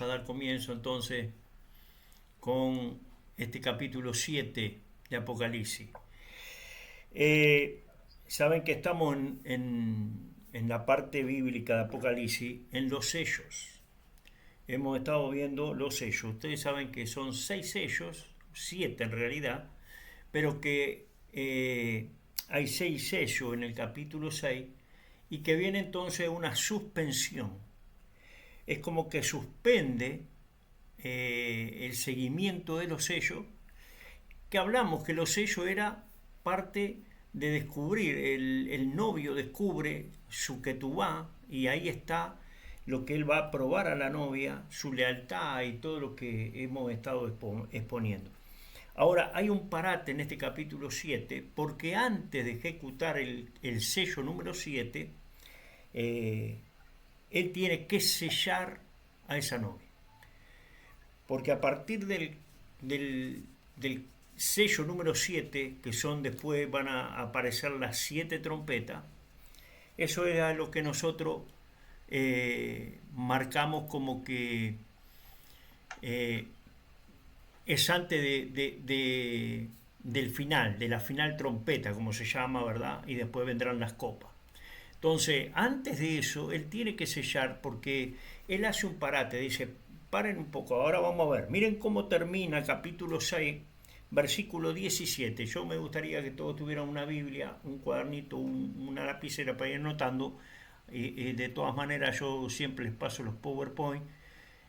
a dar comienzo entonces con este capítulo 7 de Apocalipsis. Eh, Saben que estamos en la parte bíblica de Apocalipsis, en los sellos. Hemos estado viendo los sellos. Ustedes saben que son 6 sellos, 7 en realidad, pero que hay 6 sellos en el capítulo 6 y que viene entonces una suspensión. Es como que suspende el seguimiento de los sellos, que hablamos que los sellos era parte de descubrir, el novio descubre su ketubá y ahí está lo que él va a probar a la novia, su lealtad y todo lo que hemos estado exponiendo. Ahora, hay un parate en este capítulo 7 porque antes de ejecutar el sello número 7, eh, él tiene que sellar a esa novia. Porque a partir del sello número 7, que son después van a aparecer las 7 trompetas, eso era lo que nosotros marcamos como que eh, es antes del final, de la final trompeta, como se llama, ¿verdad? Y después vendrán las copas. Entonces, antes de eso, él tiene que sellar porque él hace un parate, dice, paren un poco, ahora vamos a ver, miren cómo termina capítulo 6, versículo 17. Yo me gustaría que todos tuvieran una Biblia, un cuadernito, una lapicera para ir anotando. De todas maneras, yo siempre les paso los PowerPoint,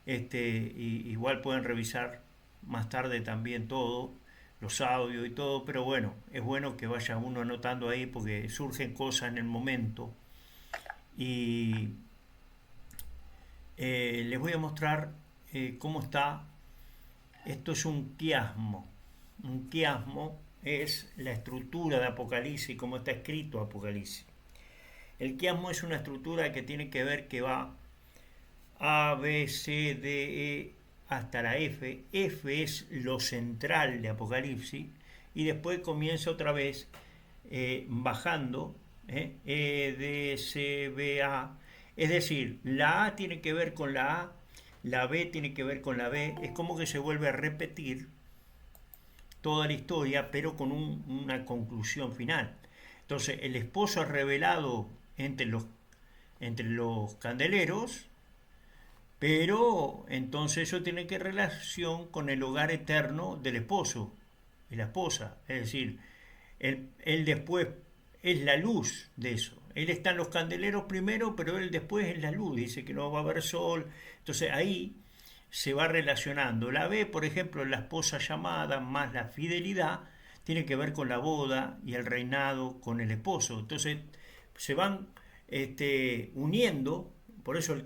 igual pueden revisar más tarde también todo, los audios y todo, pero bueno, es bueno que vaya uno anotando ahí porque surgen cosas en el momento. Y les voy a mostrar cómo está. Esto es un quiasmo. Un quiasmo es la estructura de Apocalipsis, como está escrito Apocalipsis. El quiasmo es una estructura que tiene que ver que va A, B, C, D, E hasta la F. F es lo central de Apocalipsis y después comienza otra vez bajando, E, D, C, B, A. Es decir, la A tiene que ver con la B tiene que ver con la B. Es como que se vuelve a repetir toda la historia, pero con una conclusión final. Entonces, el esposo es revelado entre los candeleros, pero entonces eso tiene que relación con el hogar eterno del esposo y la esposa. Es decir, él después es la luz de eso. Él está en los candeleros primero, pero él después es la luz. Dice que no va a haber sol. Entonces ahí se va relacionando. La B, por ejemplo, la esposa llamada más la fidelidad, tiene que ver con la boda y el reinado con el esposo. Entonces se van uniendo, por eso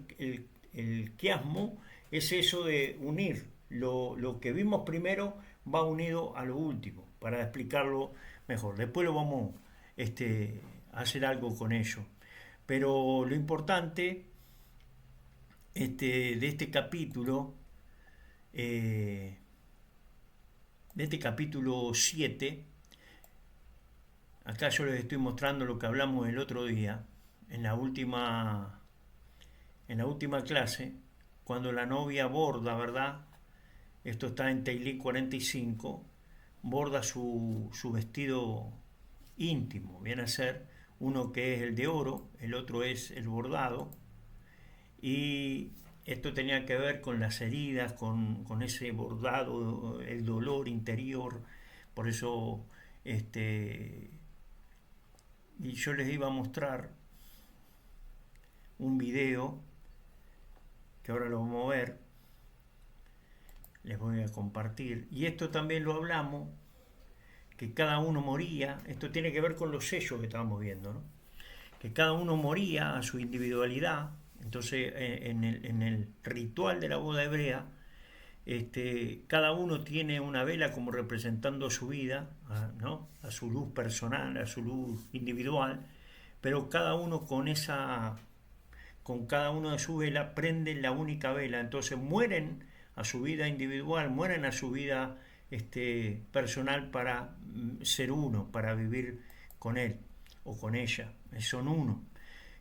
el quiasmo es eso de unir. Lo que vimos primero va unido a lo último, para explicarlo mejor. Después lo vamos a hacer algo con ello. Pero lo importante de este capítulo, eh, de este capítulo 7, acá yo les estoy mostrando lo que hablamos el otro día, en la última clase, cuando la novia borda, ¿verdad? Esto está en Teilí 45, borda su vestido íntimo, viene a ser uno que es el de oro, el otro es el bordado, y esto tenía que ver con las heridas, con ese bordado, el dolor interior, por eso y yo les iba a mostrar un video que ahora lo vamos a ver, les voy a compartir, y esto también lo hablamos, que cada uno moría, esto tiene que ver con los sellos que estábamos viendo, ¿no? Que cada uno moría a su individualidad. Entonces en el ritual de la boda hebrea, cada uno tiene una vela como representando su vida, ¿no? A su luz personal, a su luz individual, pero cada uno con cada uno de su vela prenden la única vela. Entonces mueren a su vida individual, mueren a su vida personal para ser uno, para vivir con él o con ella. Son uno.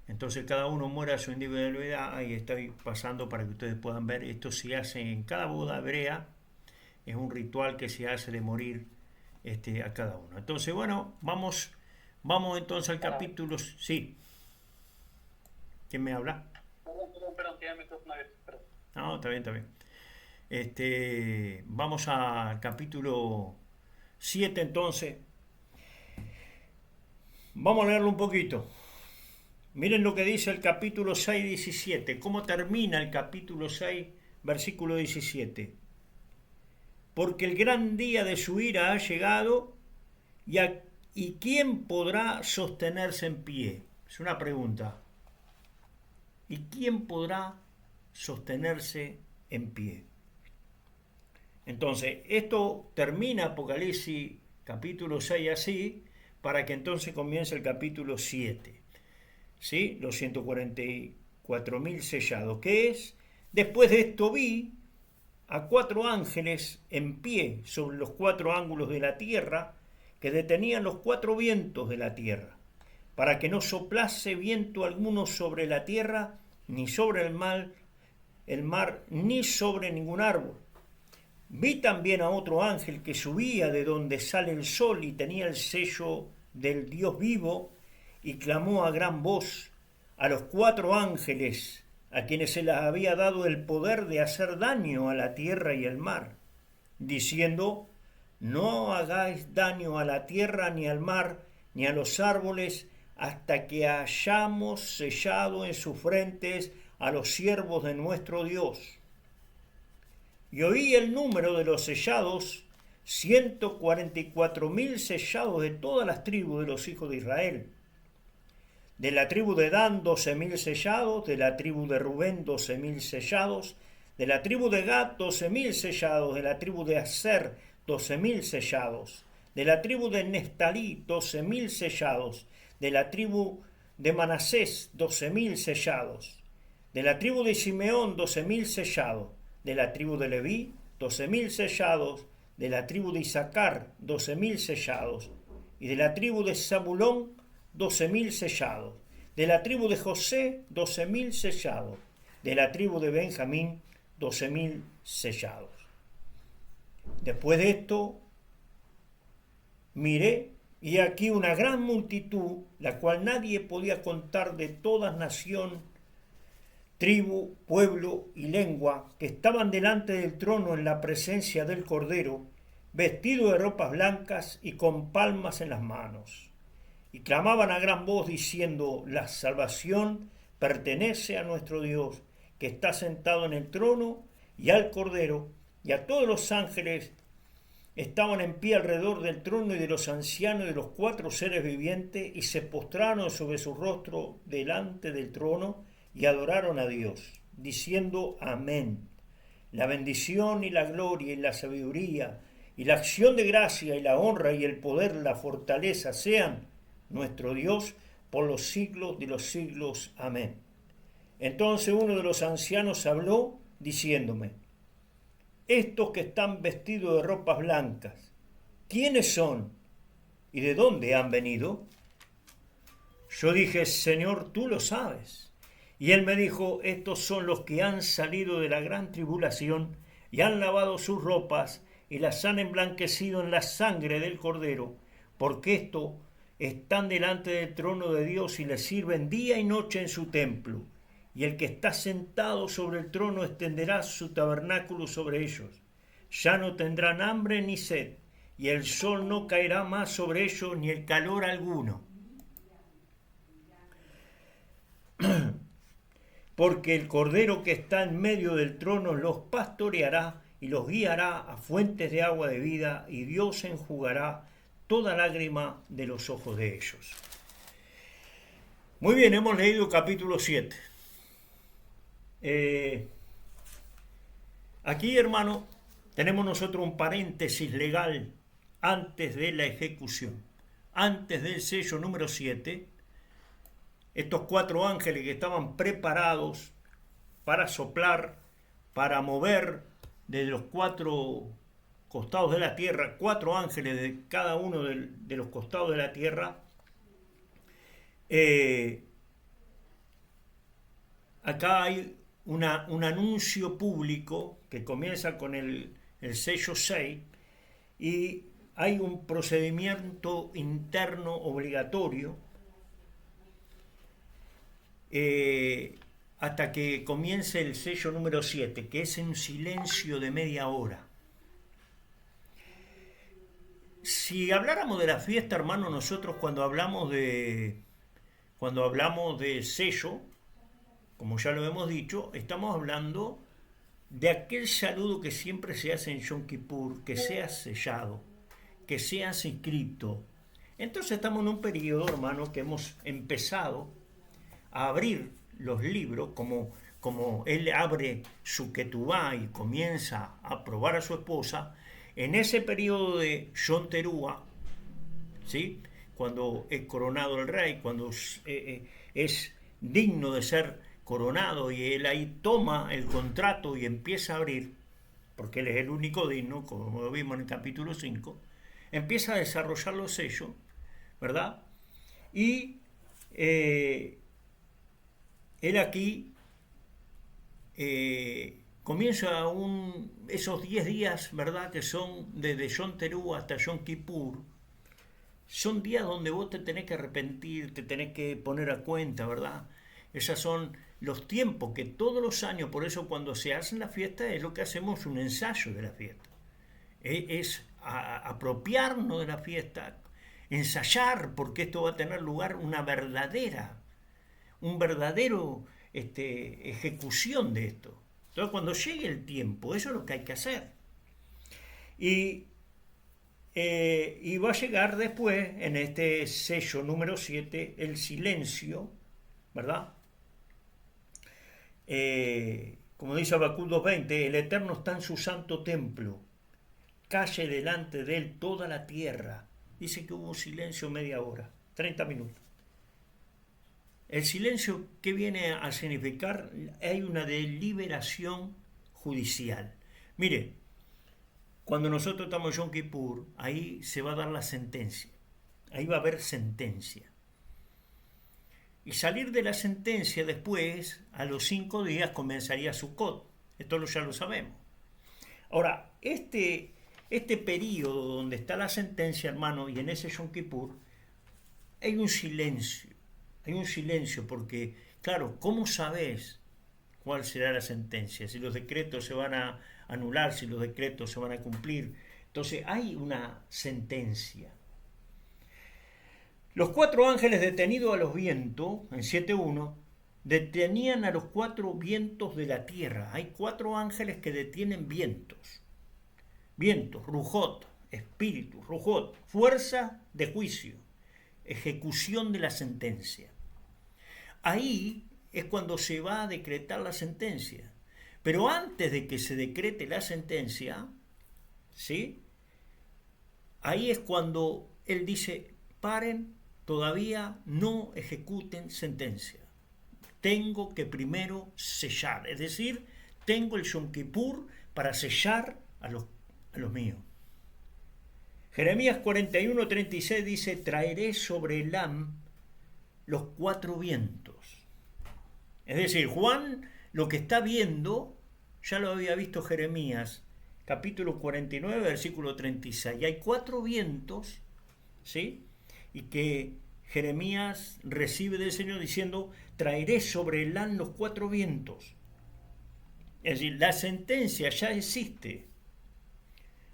Entonces cada uno muere a su individualidad. Ahí estoy pasando para que ustedes puedan ver. Esto se hace en cada boda hebrea. Es un ritual que se hace de morir a cada uno. Entonces, bueno, vamos entonces al capítulo. Sí, ¿quién me habla? Perdón, tenía el micrófono abierto, perdón. No, está bien, está bien. Vamos al capítulo 7 entonces. Vamos a leerlo un poquito. Miren lo que dice el capítulo 6, 17. ¿Cómo termina el capítulo 6, versículo 17? Porque el gran día de su ira ha llegado y ¿quién podrá sostenerse en pie? Es una pregunta. ¿Y quién podrá sostenerse en pie? Entonces, esto termina Apocalipsis capítulo 6 así, para que entonces comience el capítulo 7. ¿Sí? Los 144.000 sellados. ¿Qué es? Después de esto vi a 4 ángeles en pie sobre los 4 ángulos de la tierra, que detenían los 4 vientos de la tierra, para que no soplase viento alguno sobre la tierra, ni sobre el mar, ni sobre ningún árbol. Vi también a otro ángel que subía de donde sale el sol y tenía el sello del Dios vivo, y clamó a gran voz a los 4 ángeles a quienes se les había dado el poder de hacer daño a la tierra y al mar, diciendo: no hagáis daño a la tierra, ni al mar, ni a los árboles, hasta que hayamos sellado en sus frentes a los siervos de nuestro Dios. Y oí el número de los sellados, 144.000 sellados de todas las tribus de los hijos de Israel. De la tribu de Dan, 12.000 sellados. De la tribu de Rubén, 12.000 sellados. De la tribu de Gad, 12.000 sellados. De la tribu de Aser, 12.000 sellados. De la tribu de Neftalí, 12.000 sellados. De la tribu de Manasés, 12.000 sellados. De la tribu de Simeón, 12.000 sellados. De la tribu de Leví, 12.000 sellados. De la tribu de Isaacar, 12.000 sellados. Y de la tribu de Zabulón, 12.000 sellados. De la tribu de José, 12.000 sellados. De la tribu de Benjamín, 12.000 sellados. Después de esto, miré, y aquí una gran multitud, la cual nadie podía contar, de toda nación, tribu, pueblo y lengua, que estaban delante del trono en la presencia del Cordero, vestidos de ropas blancas y con palmas en las manos. Y clamaban a gran voz diciendo: la salvación pertenece a nuestro Dios, que está sentado en el trono, y al Cordero, y a todos los ángeles estaban en pie alrededor del trono y de los ancianos y de los 4 seres vivientes, y se postraron sobre su rostro delante del trono y adoraron a Dios, diciendo: amén. La bendición y la gloria y la sabiduría y la acción de gracia y la honra y el poder, la fortaleza sean nuestro Dios por los siglos de los siglos. Amén. Entonces uno de los ancianos habló diciéndome: estos que están vestidos de ropas blancas, ¿quiénes son y de dónde han venido? Yo dije: Señor, tú lo sabes. Y él me dijo: estos son los que han salido de la gran tribulación y han lavado sus ropas y las han emblanquecido en la sangre del Cordero, porque esto están delante del trono de Dios y le sirven día y noche en su templo. Y el que está sentado sobre el trono extenderá su tabernáculo sobre ellos. Ya no tendrán hambre ni sed, y el sol no caerá más sobre ellos, ni el calor alguno. Porque el Cordero que está en medio del trono los pastoreará y los guiará a fuentes de agua de vida, y Dios enjugará toda lágrima de los ojos de ellos. Muy bien, hemos leído capítulo 7. Aquí, hermano, tenemos nosotros un paréntesis legal antes de la ejecución. Antes del sello número 7, estos 4 ángeles que estaban preparados para soplar, para mover desde los 4 costados de la tierra, 4 ángeles de cada uno de los costados de la tierra, acá hay un anuncio público que comienza con el sello 6 y hay un procedimiento interno obligatorio hasta que comience el sello número 7, que es un silencio de media hora. Si habláramos de la fiesta, hermano, nosotros cuando hablamos de sello, como ya lo hemos dicho, estamos hablando de aquel saludo que siempre se hace en Yom Kippur, que sea sellado, que sea inscrito. Entonces estamos en un periodo, hermano, que hemos empezado a abrir los libros, como él abre su ketubá y comienza a probar a su esposa, en ese periodo de Yom Teruah, ¿sí? Cuando es coronado el rey, cuando es digno de ser coronado y él ahí toma el contrato y empieza a abrir, porque él es el único digno, como lo vimos en el capítulo 5, empieza a desarrollar los sellos, ¿verdad? Y él aquí comienza esos 10 días, ¿verdad? Que son desde Yom Teruah hasta Yom Kippur. Son días donde vos te tenés que arrepentir, te tenés que poner a cuenta, ¿verdad? Esos son los tiempos que todos los años, por eso cuando se hacen las fiestas es lo que hacemos un ensayo de la fiesta. Es apropiarnos de la fiesta, ensayar, porque esto va a tener lugar un verdadero ejecución de esto. Entonces cuando llegue el tiempo, eso es lo que hay que hacer. Y va a llegar después, en este sello número 7, el silencio, ¿verdad? Como dice Habacuc 2:20, el Eterno está en su santo templo, calle delante de él toda la tierra. Dice que hubo silencio media hora, 30 minutos. El silencio, ¿qué viene a significar? Hay una deliberación judicial. Mire, cuando nosotros estamos en Yom Kippur, ahí se va a dar la sentencia. Ahí va a haber sentencia. Y salir de la sentencia después, a los 5 días, comenzaría Sukkot. Esto ya lo sabemos. Ahora, este periodo donde está la sentencia, hermano, y en ese Yom Kippur, hay un silencio. Hay un silencio porque, claro, ¿cómo sabes cuál será la sentencia? Si los decretos se van a anular, si los decretos se van a cumplir. Entonces hay una sentencia. Los 4 ángeles detenidos a los vientos, en 7.1, detenían a los 4 vientos de la tierra. Hay 4 ángeles que detienen vientos. Vientos, rujot, espíritu, rujot, fuerza de juicio, ejecución de la sentencia. Ahí es cuando se va a decretar la sentencia. Pero antes de que se decrete la sentencia, ¿sí? Ahí es cuando él dice, paren, todavía no ejecuten sentencia. Tengo que primero sellar, es decir, tengo el Yom Kippur para sellar a los míos. Jeremías 41:36 dice, traeré sobre Elam los 4 vientos. Es decir, Juan lo que está viendo, ya lo había visto Jeremías, capítulo 49, versículo 36. Y hay 4 vientos, ¿sí? Y que Jeremías recibe del Señor diciendo, traeré sobre Elam los 4 vientos. Es decir, la sentencia ya existe.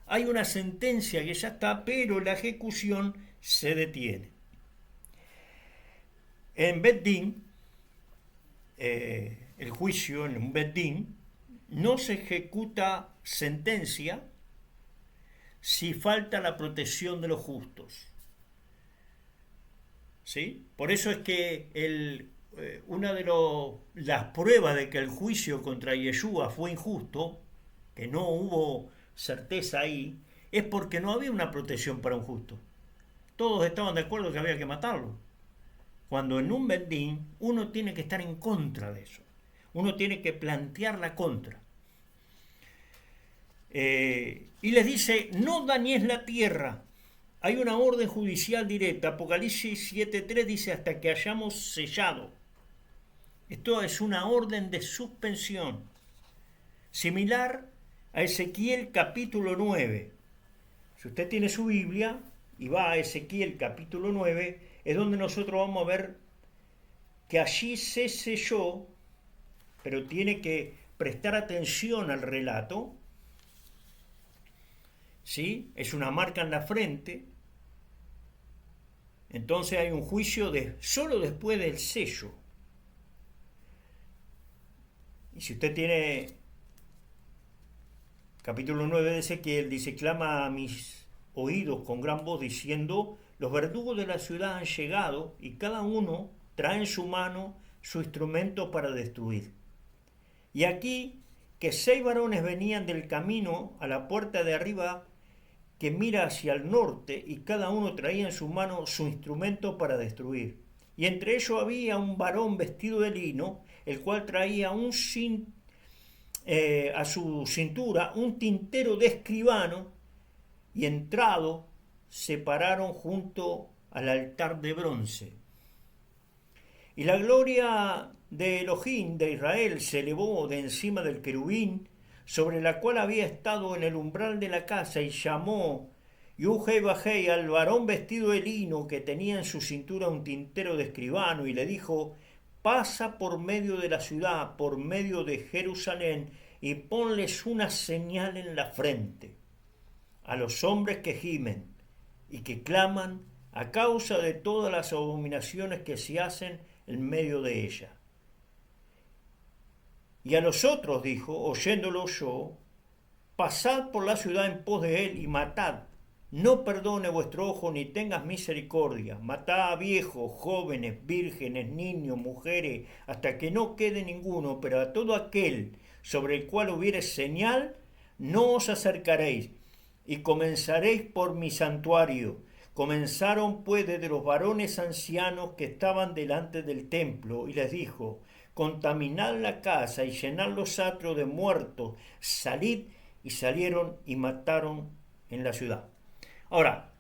Hay una sentencia que ya está, pero la ejecución se detiene. En Bet Din, el juicio en un Bet Din, no se ejecuta sentencia si falta la protección de los justos. ¿Sí? Por eso es que una de las pruebas de que el juicio contra Yeshua fue injusto, que no hubo certeza ahí, es porque no había una protección para un justo. Todos estaban de acuerdo que había que matarlo. Cuando en un Bet Din uno tiene que estar en contra de eso. Uno tiene que plantear la contra. Y les dice, no dañes la tierra. Hay una orden judicial directa. Apocalipsis 7:3 dice, hasta que hayamos sellado. Esto es una orden de suspensión, similar a Ezequiel capítulo 9. Si usted tiene su Biblia y va a Ezequiel capítulo 9, es donde nosotros vamos a ver que allí se selló, pero tiene que prestar atención al relato, ¿sí? Es una marca en la frente. Entonces hay un juicio solo después del sello. Y si usted tiene capítulo 9 de Ezequiel, dice: clama a mis oídos con gran voz diciendo: los verdugos de la ciudad han llegado y cada uno trae en su mano su instrumento para destruir. Y aquí que 6 varones venían del camino a la puerta de arriba que mira hacia el norte, y cada uno traía en su mano su instrumento para destruir. Y entre ellos había un varón vestido de lino, el cual traía a su cintura un tintero de escribano, y entrado se pararon junto al altar de bronce. Y la gloria de Elohim de Israel se elevó de encima del querubín, sobre la cual había estado en el umbral de la casa, y llamó Yuhei Bajei al varón vestido de lino que tenía en su cintura un tintero de escribano, y le dijo: pasa por medio de la ciudad, por medio de Jerusalén, y ponles una señal en la frente a los hombres que gimen y que claman a causa de todas las abominaciones que se hacen en medio de ella. Y a los otros dijo, oyéndolo yo: pasad por la ciudad en pos de él y matad. No perdone vuestro ojo ni tengas misericordia. Matad a viejos, jóvenes, vírgenes, niños, mujeres, hasta que no quede ninguno, pero a todo aquel sobre el cual hubiere señal, no os acercaréis, y comenzaréis por mi santuario. Comenzaron pues desde los varones ancianos que estaban delante del templo, y les dijo: contaminad la casa y llenad los atrios de muertos, salid. Y salieron y mataron en la ciudad. Ahora,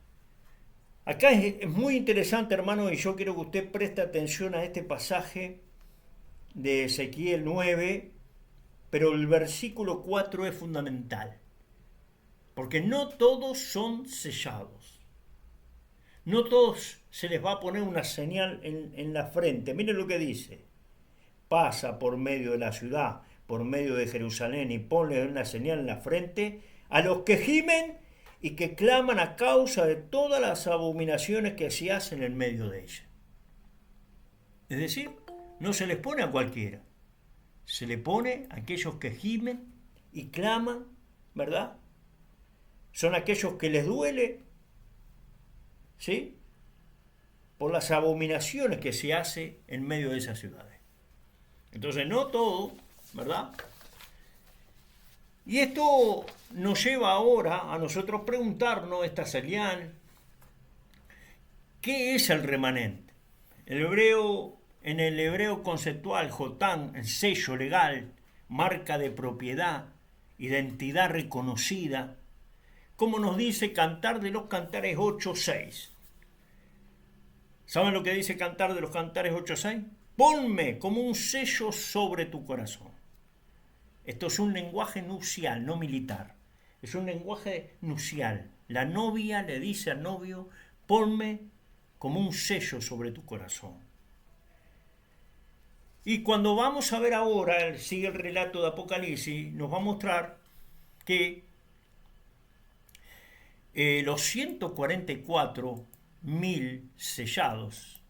acá es muy interesante, hermano, y yo quiero que usted preste atención a este pasaje de Ezequiel 9, pero el versículo 4 es fundamental, porque no todos son sellados. No todos se les va a poner una señal en la frente. Miren lo que dice: pasa por medio de la ciudad, por medio de Jerusalén, y ponle una señal en la frente a los que gimen y que claman a causa de todas las abominaciones que se hacen en medio de ella. Es decir, no se les pone a cualquiera, se le pone a aquellos que gimen y claman, ¿verdad? Son aquellos que les duele, ¿sí?, por las abominaciones que se hacen en medio de esas ciudades. Entonces, no todo, ¿verdad? Y esto nos lleva ahora a nosotros preguntarnos esta señal: ¿qué es el remanente? En el hebreo conceptual, Jotán, el sello legal, marca de propiedad, identidad reconocida, como nos dice Cantar de los Cantares 8.6. ¿Saben lo que dice Cantar de los Cantares 8.6? Ponme como un sello sobre tu corazón. Esto es un lenguaje nupcial, no militar. Es un lenguaje nupcial. La novia le dice al novio: ponme como un sello sobre tu corazón. Y cuando vamos a ver ahora, sigue el relato de Apocalipsis, nos va a mostrar que los 144.000 sellados,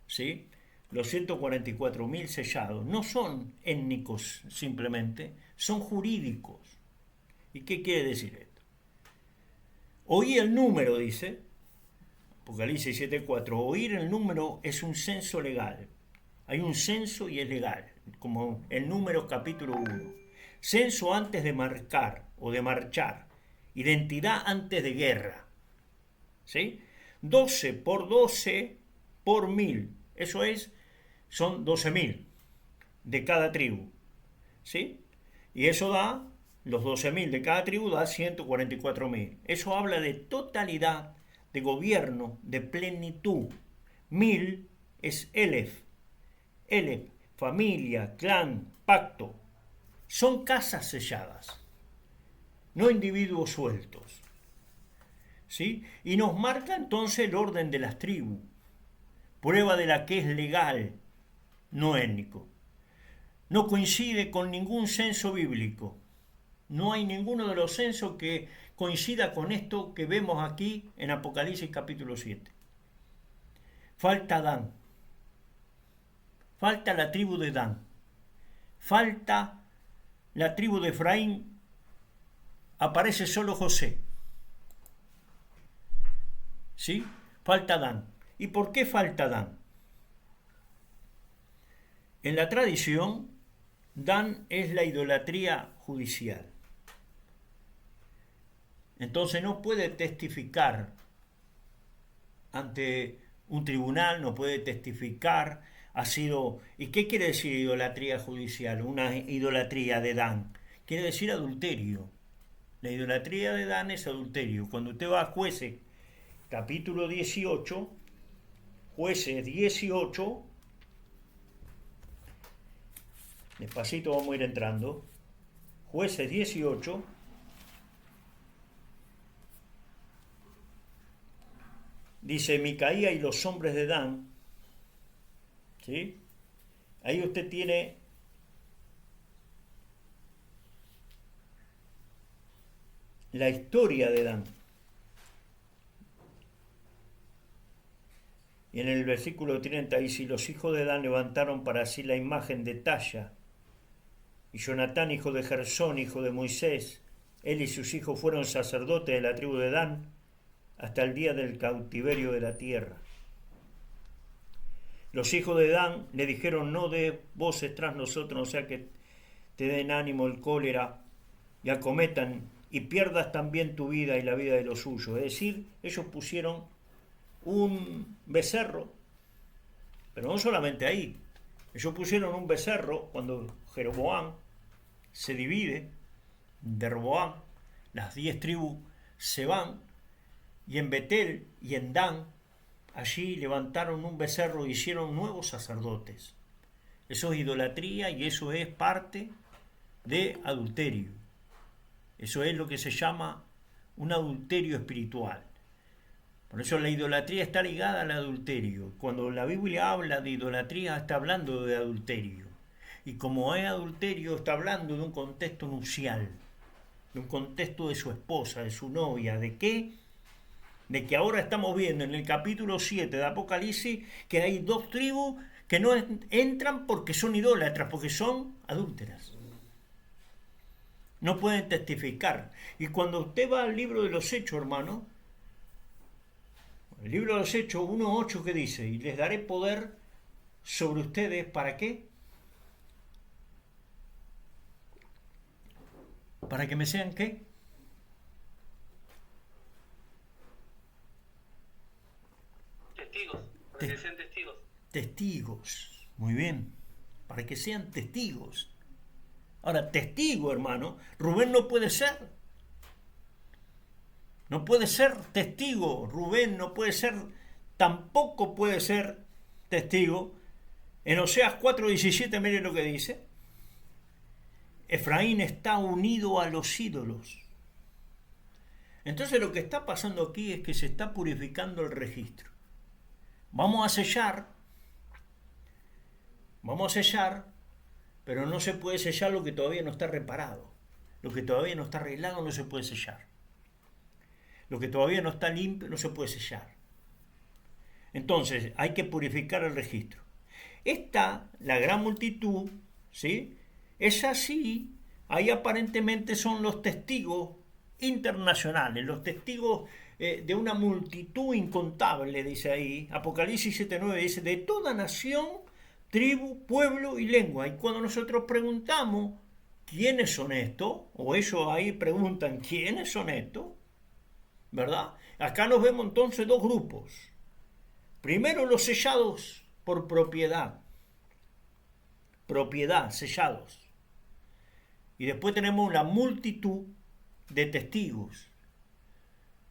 ¿sí?, los 144.000 sellados no son étnicos simplemente, son jurídicos. ¿Y qué quiere decir esto? Oí el número, dice Apocalipsis 7.4, oír el número es un censo legal. Hay un censo y es legal, como el Números capítulo 1. Censo antes de marcar o de marchar. Identidad antes de guerra. ¿Sí? 12 por 12 por 1000. Eso es, son 12.000 de cada tribu. ¿Sí? Y eso da, los 12.000 de cada tribu da 144.000. Eso habla de totalidad, de gobierno, de plenitud. 1000 es Elef. Elef, familia, clan, pacto. Son casas selladas, no individuos sueltos. ¿Sí? Y nos marca entonces el orden de las tribus, prueba de la que es legal, no étnico. No coincide con ningún censo bíblico. No hay ninguno de los censos que coincida con esto que vemos aquí en Apocalipsis capítulo 7. Falta Dan. Falta la tribu de Dan. Falta la tribu de Efraín. Aparece solo José. ¿Sí? Falta Dan. ¿Y por qué falta Dan? En la tradición, Dan es la idolatría judicial. Entonces no puede testificar ante un tribunal, no puede testificar, ha sido... ¿Y qué quiere decir idolatría judicial? Una idolatría de Dan. Quiere decir adulterio. La idolatría de Dan es adulterio. Cuando usted va a Jueces, capítulo 18, Jueces 18, despacito vamos a ir entrando, Jueces 18, dice Micaía y los hombres de Dan, ¿sí? Ahí usted tiene la historia de Dan. Y en el versículo 30 dice, y los hijos de Dan levantaron para sí la imagen de talla. Y Jonatán, hijo de Gersón, hijo de Moisés, él y sus hijos fueron sacerdotes de la tribu de Dan hasta el día del cautiverio de la tierra. Los hijos de Dan le dijeron, no dé voces tras nosotros, no sea que te den ánimo el cólera y acometan y pierdas también tu vida y la vida de los suyos. Es decir, ellos pusieron un becerro, pero no solamente ahí. Ellos pusieron un becerro cuando Jeroboam se divide de Roboam, las 10 tribus se van, y en Betel y en Dan, allí levantaron un becerro e hicieron nuevos sacerdotes. Eso es idolatría y eso es parte de adulterio. Eso es lo que se llama un adulterio espiritual. Por eso la idolatría está ligada al adulterio. Cuando la Biblia habla de idolatría está hablando de adulterio. Y como es adulterio está hablando de un contexto nupcial, de un contexto de su esposa, de su novia. ¿De qué? De que ahora estamos viendo en el capítulo 7 de Apocalipsis que hay 2 tribus que no entran porque son idólatras, porque son adúlteras. No pueden testificar. Y cuando usted va al libro de los Hechos, hermano, el libro de los Hechos 1:8 que dice, y les daré poder sobre ustedes, ¿para qué? ¿Para que me sean qué? Testigos, para que sean testigos. Testigos. Muy bien. Para que sean testigos. Ahora, testigo, hermano, Rubén no puede ser. No puede ser testigo. Rubén no puede ser, tampoco puede ser testigo. En Oseas 4:17, miren lo que dice. Efraín está unido a los ídolos. Entonces lo que está pasando aquí es que se está purificando el registro. Vamos a sellar, pero no se puede sellar lo que todavía no está reparado. Lo que todavía no está arreglado no se puede sellar. Lo que todavía no está limpio no se puede sellar. Entonces hay que purificar el registro. Esta, la gran multitud, ¿sí? Es así, ahí aparentemente son los testigos internacionales, los testigos de una multitud incontable, dice ahí, Apocalipsis 7:9 dice, de toda nación, tribu, pueblo y lengua. Y cuando nosotros preguntamos, ¿quiénes son estos? O ellos ahí preguntan, ¿quiénes son estos? ¿Verdad? Acá nos vemos entonces 2 grupos. Primero los sellados por propiedad, sellados. Y después tenemos la multitud de testigos.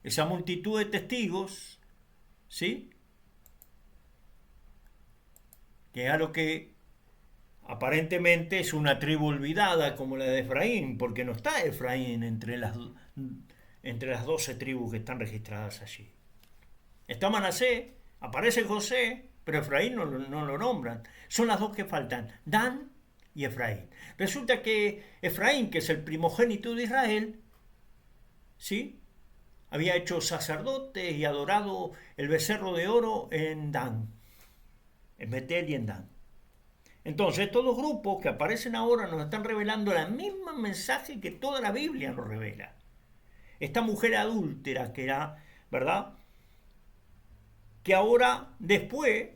Esa multitud de testigos, ¿sí? Que es a lo que aparentemente es una tribu olvidada como la de Efraín, porque no está Efraín entre las 12 tribus que están registradas allí. Está Manasés, aparece José, pero Efraín no lo nombran. Son las dos que faltan, Dan y Efraín. Resulta que Efraín, que es el primogénito de Israel, ¿sí?, había hecho sacerdote y adorado el becerro de oro en Dan, en Betel y en Dan. Entonces, estos dos grupos que aparecen ahora nos están revelando el mismo mensaje que toda la Biblia nos revela. Esta mujer adúltera que era, ¿verdad?, que ahora, después,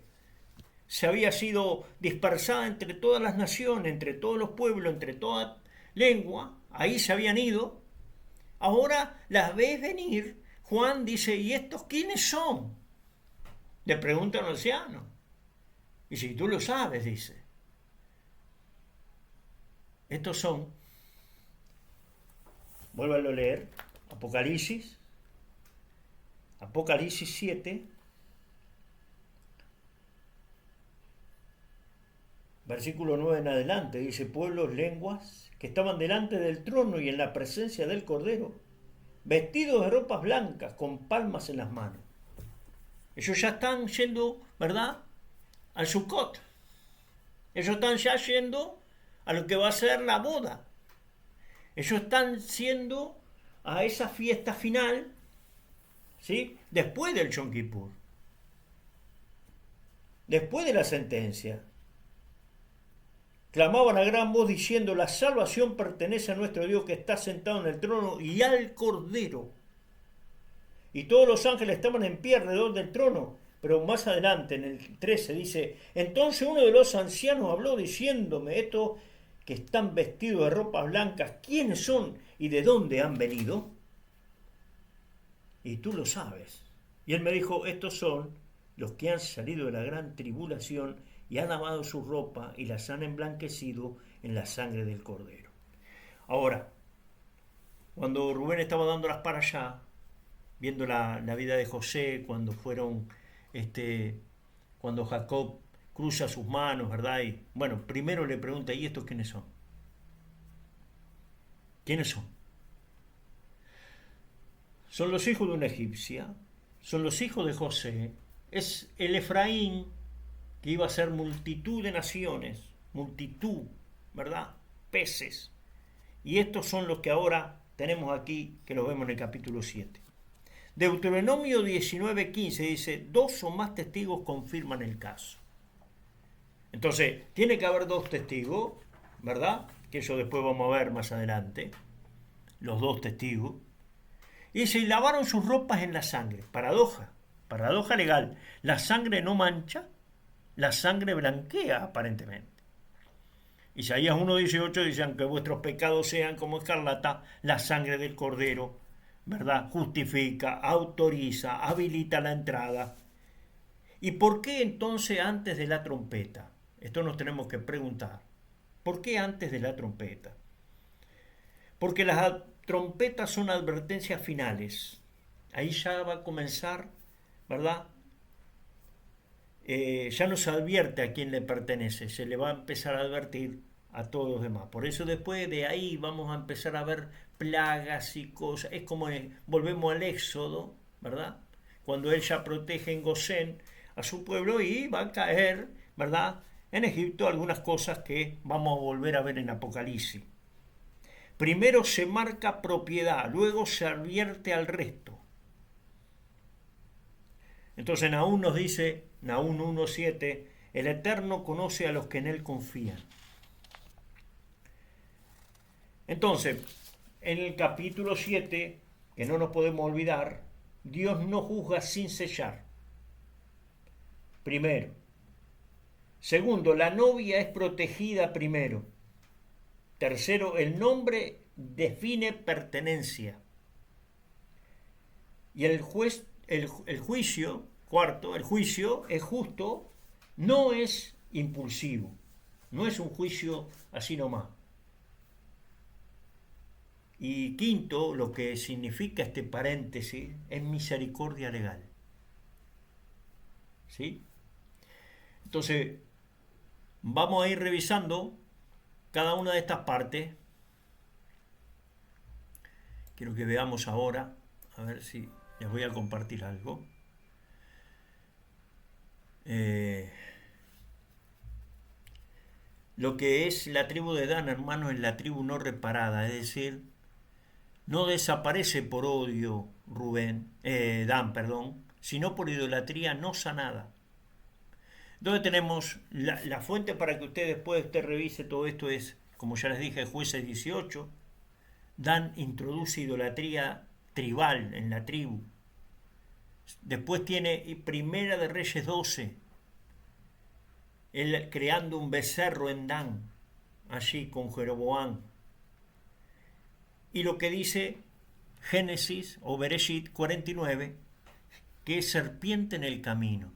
se había sido dispersada entre todas las naciones, entre todos los pueblos, entre toda lengua, ahí se habían ido. Ahora las ves venir. Juan dice, ¿y estos quiénes son? Le pregunta al anciano. Y si tú lo sabes, dice. Estos son, vuélvalo a leer, Apocalipsis 7, versículo 9 en adelante, dice, pueblos, lenguas, que estaban delante del trono y en la presencia del Cordero, vestidos de ropas blancas, con palmas en las manos. Ellos ya están yendo, ¿verdad?, al Sukkot. Ellos están ya yendo a lo que va a ser la boda. Ellos están yendo a esa fiesta final, ¿sí?, después del Yom Kippur, después de la sentencia. Clamaban a gran voz diciendo, la salvación pertenece a nuestro Dios que está sentado en el trono y al Cordero. Y todos los ángeles estaban en pie alrededor del trono. Pero más adelante, en el 13, dice, entonces uno de los ancianos habló diciéndome, estos que están vestidos de ropas blancas, ¿quiénes son y de dónde han venido? Y tú lo sabes. Y él me dijo, estos son los que han salido de la gran tribulación y han lavado su ropa y las han emblanquecido en la sangre del Cordero. Ahora, cuando Rubén estaba dándolas para allá, viendo la vida de José, cuando cuando Jacob cruza sus manos, ¿verdad? Y bueno, primero le pregunta, ¿y estos quiénes son? ¿Quiénes son? Son los hijos de una egipcia, son los hijos de José, es el Efraín que iba a ser multitud de naciones, multitud, ¿verdad?, peces. Y estos son los que ahora tenemos aquí, que los vemos en el capítulo 7. Deuteronomio 19:15 dice, 2 o más testigos confirman el caso. Entonces, tiene que haber 2 testigos, ¿verdad?, que eso después vamos a ver más adelante, los 2 testigos. Y dice, y lavaron sus ropas en la sangre. Paradoja legal. La sangre no mancha, la sangre blanquea aparentemente. Isaías 1:18 dice, aunque vuestros pecados sean como escarlata, la sangre del Cordero, ¿verdad?, justifica, autoriza, habilita la entrada. ¿Y por qué entonces antes de la trompeta? Esto nos tenemos que preguntar. ¿Por qué antes de la trompeta? Porque las trompetas son advertencias finales. Ahí ya va a comenzar, ¿verdad? Ya no se advierte a quién le pertenece, se le va a empezar a advertir a todos los demás. Por eso después de ahí vamos a empezar a ver plagas y cosas. Es como volvemos al Éxodo, ¿verdad?, cuando él ya protege en Gosén a su pueblo y va a caer, ¿verdad?, en Egipto algunas cosas que vamos a volver a ver en Apocalipsis. Primero se marca propiedad, luego se advierte al resto. Entonces Nahum nos dice, Nahum 1:7, el Eterno conoce a los que en él confían. Entonces, en el capítulo 7, que no nos podemos olvidar, Dios no juzga sin sellar. Primero. Segundo, la novia es protegida primero. Tercero, el nombre define pertenencia. Y el juicio, cuarto, el juicio es justo, no es impulsivo, no es un juicio así nomás. Y quinto, lo que significa este paréntesis, es misericordia legal. ¿Sí? Entonces, Vamos a ir revisando cada una de estas partes. Quiero que veamos ahora, a ver si les voy a compartir algo. Lo que es la tribu de Dan, hermanos, es la tribu no reparada, es decir, no desaparece por odio Dan, perdón, sino por idolatría no sanada. Entonces tenemos la fuente para que usted después revise todo esto es, como ya les dije, Jueces 18. Dan introduce idolatría tribal en la tribu. Después tiene Primera de Reyes 12, él creando un becerro en Dan, allí con Jeroboam. Y lo que dice Génesis o Bereshit 49, que es serpiente en el camino.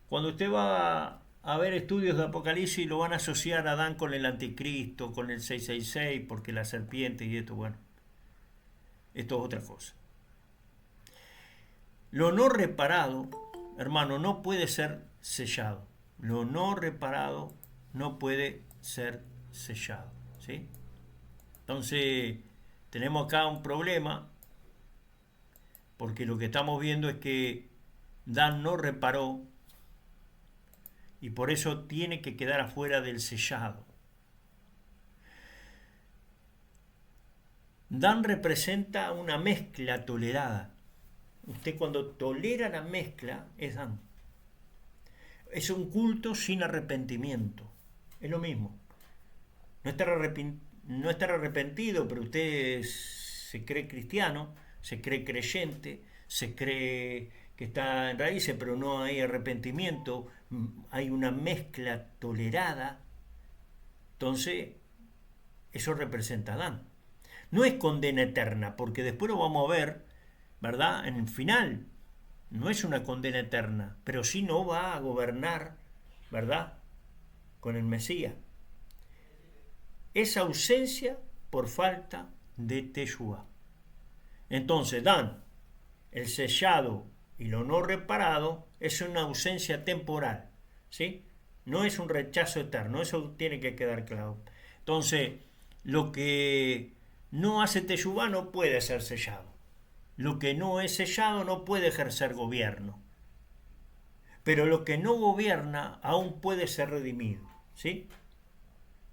Cuando usted va a ver estudios de Apocalipsis, lo van a asociar a Adán con el anticristo, con el 666, porque la serpiente y esto, bueno, esto es otra cosa. Lo no reparado, hermano, no puede ser sellado. Lo no reparado no puede ser sellado, ¿sí? Entonces, tenemos acá un problema, porque lo que estamos viendo es que Dan no reparó y por eso tiene que quedar afuera del sellado. Dan representa una mezcla tolerada. Usted cuando tolera la mezcla es Dan. Es un culto sin arrepentimiento. Es lo mismo. No estar arrepentido, pero usted se cree cristiano, se cree creyente, se cree que está en raíces, pero no hay arrepentimiento, hay una mezcla tolerada. Entonces, eso representa a Adán. No es condena eterna, porque después lo vamos a ver, ¿verdad? En el final, no es una condena eterna, pero sí no va a gobernar, ¿verdad? Con el Mesías. Es ausencia por falta de Teshua. Entonces, Dan, el sellado y lo no reparado es una ausencia temporal, ¿sí? No es un rechazo eterno, eso tiene que quedar claro. Entonces, lo que no hace Teshuvá no puede ser sellado. Lo que no es sellado no puede ejercer gobierno. Pero lo que no gobierna aún puede ser redimido, ¿sí?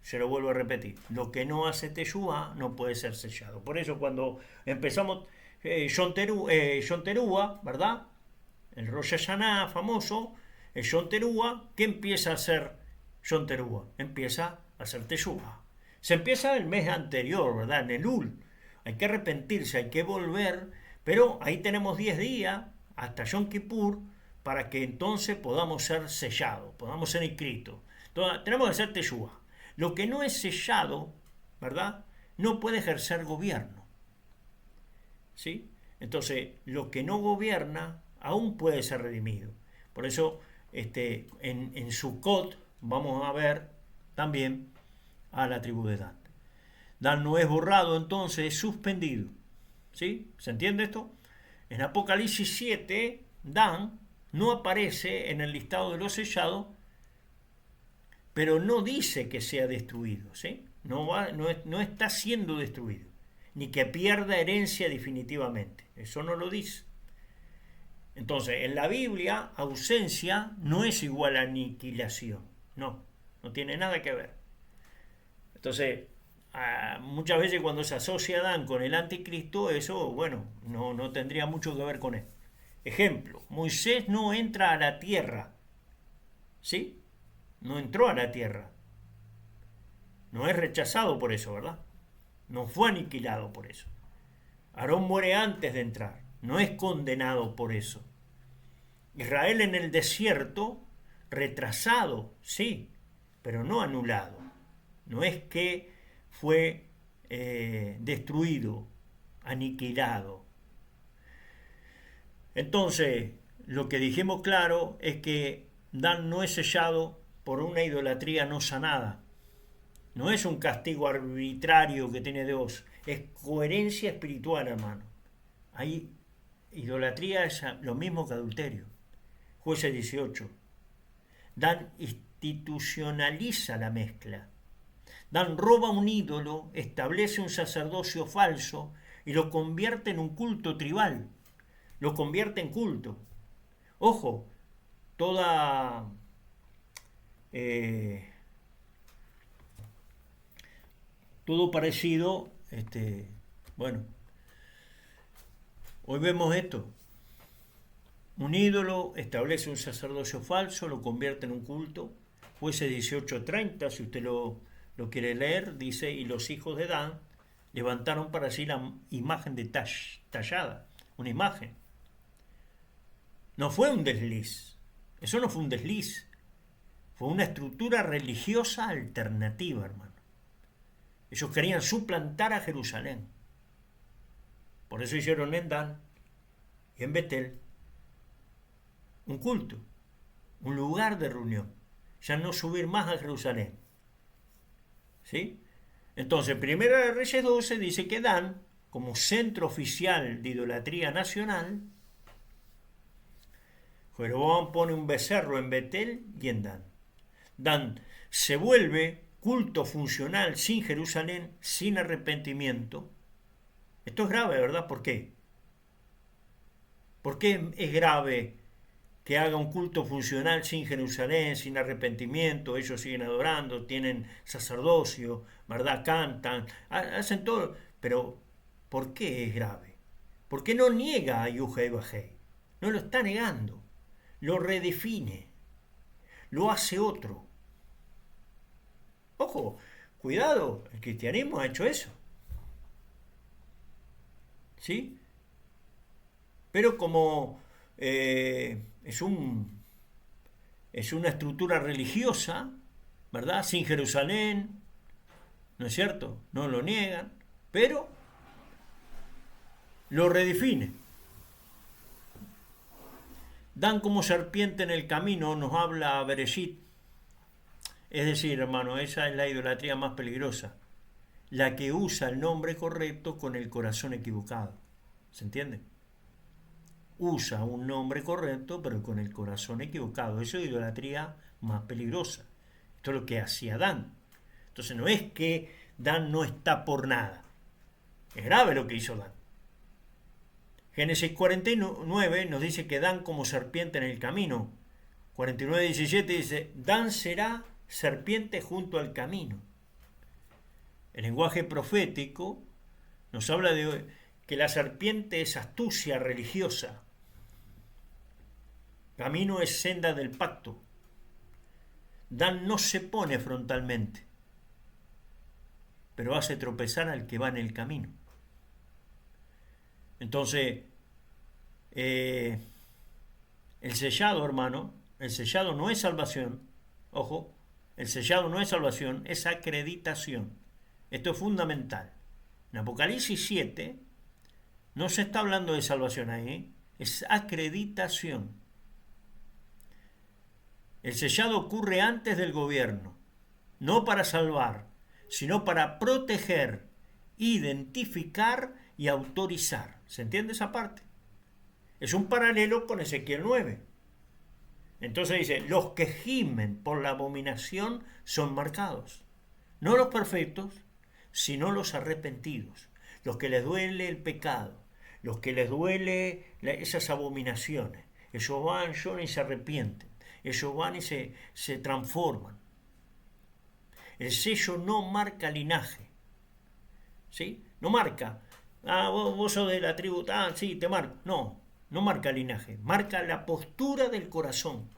Se lo vuelvo a repetir. Lo que no hace Teshuvá no puede ser sellado. Por eso cuando empezamos Yom Teruah, ¿verdad? El Rosh Hashanah famoso, el Yom Teruah, ¿qué empieza a hacer Yom Teruah? Empieza a hacer Teshuvá. Se empieza el mes anterior, ¿verdad? En Elul. Hay que arrepentirse, hay que volver, pero ahí tenemos 10 días hasta Yom Kippur para que entonces podamos ser sellados, podamos ser inscritos. Entonces, tenemos que hacer Teshuvá. Lo que no es sellado, ¿verdad? No puede ejercer gobierno, ¿sí? Entonces, lo que no gobierna aún puede ser redimido. Por eso, en Sukkot vamos a ver también a la tribu de Dan. Dan no es borrado, entonces es suspendido, ¿sí? ¿Se entiende esto? En Apocalipsis 7, Dan no aparece en el listado de los sellados, pero no dice que sea destruido, ¿sí? No está siendo destruido, ni que pierda herencia definitivamente. Eso no lo dice. Entonces, en la Biblia, ausencia no es igual a aniquilación. No tiene nada que ver. Entonces, muchas veces cuando se asocia Adán con el anticristo, eso, bueno, no tendría mucho que ver con él. Ejemplo, Moisés no entra a la tierra, ¿sí? No entró a la tierra. No es rechazado por eso, ¿verdad? No fue aniquilado por eso. Aarón muere antes de entrar. No es condenado por eso. Israel en el desierto, retrasado, sí, pero no anulado. No es que fue destruido, aniquilado. Entonces, lo que dijimos claro es que Dan no es sellado por una idolatría no sanada. No es un castigo arbitrario que tiene Dios, es coherencia espiritual, hermano. Ahí idolatría es lo mismo que adulterio. Jueces 18. Dan institucionaliza la mezcla. Dan roba un ídolo, establece un sacerdocio falso y lo convierte en un culto tribal. Lo convierte en culto. Ojo, toda... todo parecido, bueno, hoy vemos esto. Un ídolo establece un sacerdocio falso, lo convierte en un culto. Jueces 18:30, si usted lo quiere leer, dice, y los hijos de Dan levantaron para sí la imagen de tallada, una imagen. No fue un desliz, eso no fue un desliz, fue una estructura religiosa alternativa, hermano. Ellos querían suplantar a Jerusalén. Por eso hicieron en Dan y en Betel un culto, un lugar de reunión. Ya no subir más a Jerusalén. ¿Sí? Entonces, Primera de Reyes 12 dice que Dan, como centro oficial de idolatría nacional, Jeroboam pone un becerro en Betel y en Dan. Dan se vuelve culto funcional sin Jerusalén, sin arrepentimiento. Esto es grave, ¿verdad? ¿Por qué? ¿Por qué es grave que haga un culto funcional sin Jerusalén, sin arrepentimiento? Ellos siguen adorando, tienen sacerdocio, ¿verdad? Cantan, hacen todo. Pero, ¿por qué es grave? Porque no niega a Yuhei Bajei, no lo está negando, lo redefine, lo hace otro. Ojo, cuidado, el cristianismo ha hecho eso. ¿Sí? Pero como es una estructura religiosa, ¿verdad? Sin Jerusalén, ¿no es cierto? No lo niegan, pero lo redefine. Dan como serpiente en el camino, nos habla Bereshit. Es decir, hermano, esa es la idolatría más peligrosa, la que usa el nombre correcto con el corazón equivocado. ¿Se entiende? Usa un nombre correcto pero con el corazón equivocado. Eso es idolatría más peligrosa. Esto es lo que hacía Dan. Entonces no es que Dan no está por nada. Es grave lo que hizo Dan. Génesis 49 nos dice que Dan como serpiente en el camino. 49:17 dice, Dan será serpiente junto al camino. El lenguaje profético nos habla de que la serpiente es astucia religiosa. Camino es senda del pacto. Dan no se pone frontalmente, pero hace tropezar al que va en el camino. Entonces, el sellado, hermano, el sellado no es salvación. Ojo, el sellado no es salvación, es acreditación. Esto es fundamental. En Apocalipsis 7 no se está hablando de salvación ahí, es acreditación. El sellado ocurre antes del gobierno, no para salvar, sino para proteger, identificar y autorizar. ¿Se entiende esa parte? Es un paralelo con Ezequiel 9. Entonces dice, los que gimen por la abominación son marcados. No los perfectos, sino los arrepentidos. Los que les duele el pecado, los que les duele esas abominaciones. Ellos van, lloran y se arrepienten. Ellos van y se transforman. El sello no marca linaje. ¿Sí? No marca. Vos sos de la tribu, sí, te marco. No marca linaje. Marca la postura del corazón.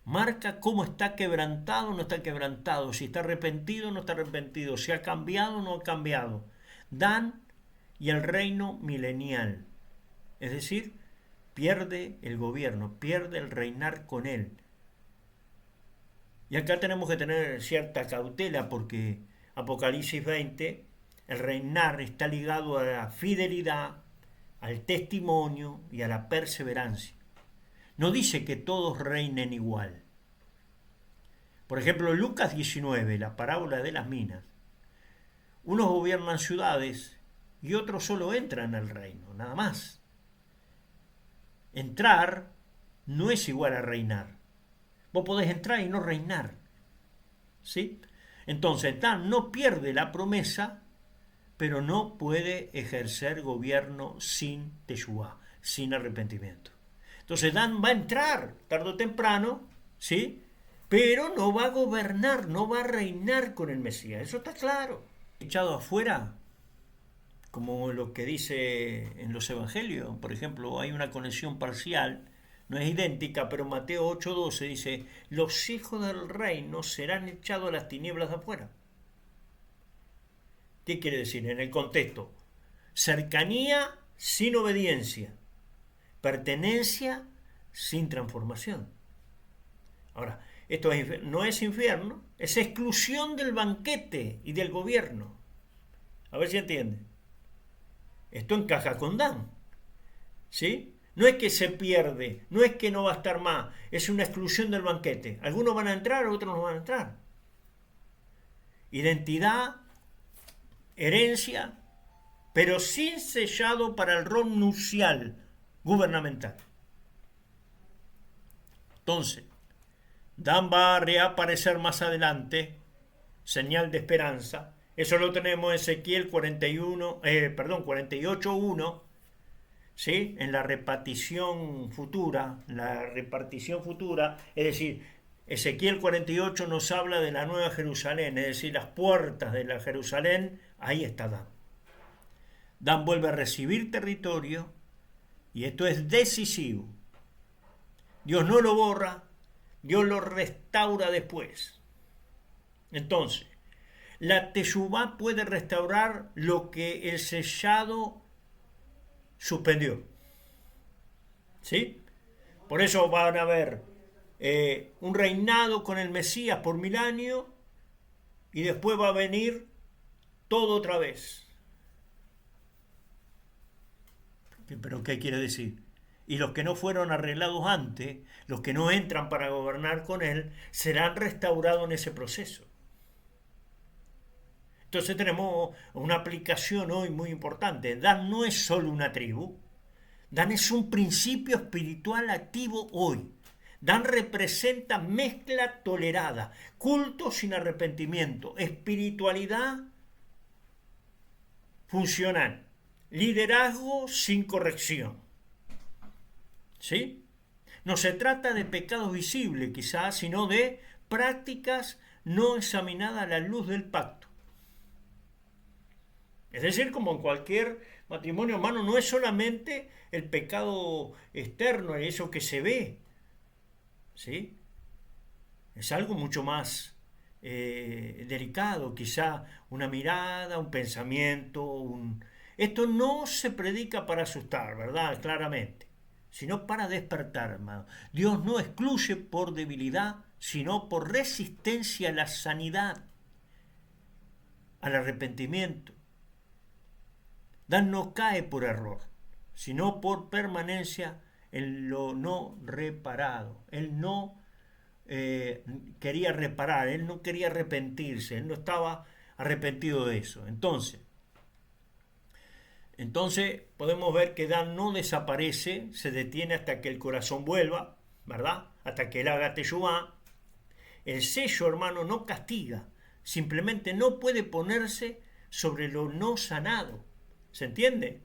Marca cómo está quebrantado o no está quebrantado. Si está arrepentido o no está arrepentido. Si ha cambiado o no ha cambiado. Dan y el reino milenial. Es decir, pierde el gobierno, pierde el reinar con él. Y acá tenemos que tener cierta cautela porque Apocalipsis 20, el reinar está ligado a la fidelidad, al testimonio y a la perseverancia. No dice que todos reinen igual. Por ejemplo, Lucas 19, la parábola de las minas. Unos gobiernan ciudades y otros solo entran al reino, nada más. Entrar no es igual a reinar. Vos podés entrar y no reinar. ¿Sí? Entonces, Dan no pierde la promesa, pero no puede ejercer gobierno sin teshuvá, sin arrepentimiento. Entonces Dan va a entrar tarde o temprano, ¿sí? Pero no va a gobernar, no va a reinar con el Mesías. Eso está claro. Echado afuera, como lo que dice en los evangelios, por ejemplo, hay una conexión parcial, no es idéntica, pero Mateo 8:12 dice, los hijos del reino serán echados a las tinieblas de afuera. ¿Qué quiere decir? En el contexto, cercanía sin obediencia, pertenencia sin transformación. Ahora, esto no es infierno, es exclusión del banquete y del gobierno. A ver si entienden. Esto encaja con Dan, ¿sí? No es que se pierde, no es que no va a estar más, es una exclusión del banquete. Algunos van a entrar, otros no van a entrar. Identidad, herencia, pero sin sellado para el rol nupcial gubernamental. Entonces, Dan va a reaparecer más adelante, señal de esperanza. Eso lo tenemos en Ezequiel 48:1, ¿sí? En la repartición futura, es decir, Ezequiel 48 nos habla de la nueva Jerusalén, es decir, las puertas de la Jerusalén, ahí está Dan. Dan vuelve a recibir territorio y esto es decisivo. Dios no lo borra, Dios lo restaura después. Entonces, la teshuvá puede restaurar lo que el sellado suspendió. ¿Sí? Por eso van a haber un reinado con el Mesías por 1000 años y después va a venir todo otra vez. ¿Pero qué quiere decir? Y los que no fueron arreglados antes, los que no entran para gobernar con él, serán restaurados en ese proceso. Entonces tenemos una aplicación hoy muy importante. Dan no es solo una tribu, Dan es un principio espiritual activo hoy. Dan representa mezcla tolerada, culto sin arrepentimiento, espiritualidad funcional, liderazgo sin corrección. ¿Sí? No se trata de pecados visibles quizás, sino de prácticas no examinadas a la luz del pacto. Es decir, como en cualquier matrimonio humano, no es solamente el pecado externo, eso que se ve, ¿sí? Es algo mucho más delicado, quizá una mirada, un pensamiento, Esto no se predica para asustar, ¿verdad? Claramente, sino para despertar, hermano. Dios no excluye por debilidad, sino por resistencia a la sanidad, al arrepentimiento. Dan no cae por error, sino por permanencia en lo no reparado. Él no quería reparar, él no quería arrepentirse, él no estaba arrepentido de eso. Entonces podemos ver que Dan no desaparece, se detiene hasta que el corazón vuelva, ¿verdad? Hasta que él haga teshuvá. El sello, hermano, no castiga, simplemente no puede ponerse sobre lo no sanado. ¿Se entiende?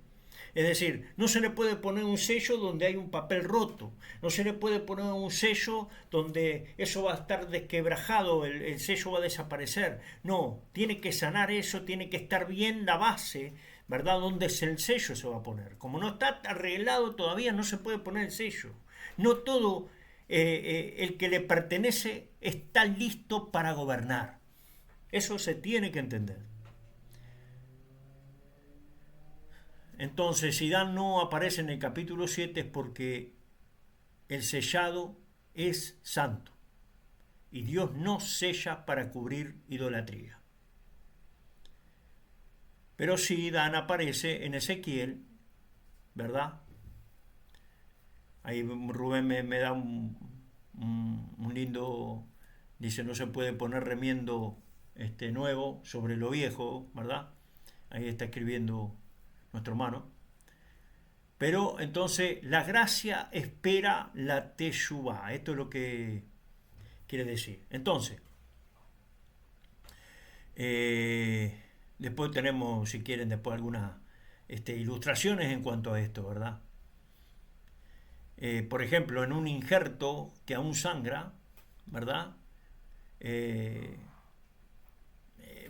Es decir, no se le puede poner un sello donde hay un papel roto, no se le puede poner un sello donde eso va a estar desquebrajado, el sello va a desaparecer. No, tiene que sanar eso, tiene que estar bien la base, ¿verdad? Donde es el sello se va a poner. Como no está arreglado todavía, no se puede poner el sello. No todo el que le pertenece está listo para gobernar. Eso se tiene que entender. Entonces, si Dan no aparece en el capítulo 7 es porque el sellado es santo y Dios no sella para cubrir idolatría. Pero sí, Dan aparece en Ezequiel, ¿verdad? Ahí Rubén me da un lindo, dice, no se puede poner remiendo nuevo sobre lo viejo, ¿verdad? Ahí está escribiendo nuestro hermano. Pero entonces la gracia espera la teshuvá. Esto es lo que quiere decir. Entonces, después tenemos, si quieren, después algunas ilustraciones en cuanto a esto, ¿verdad? Por ejemplo, en un injerto que aún sangra, ¿verdad?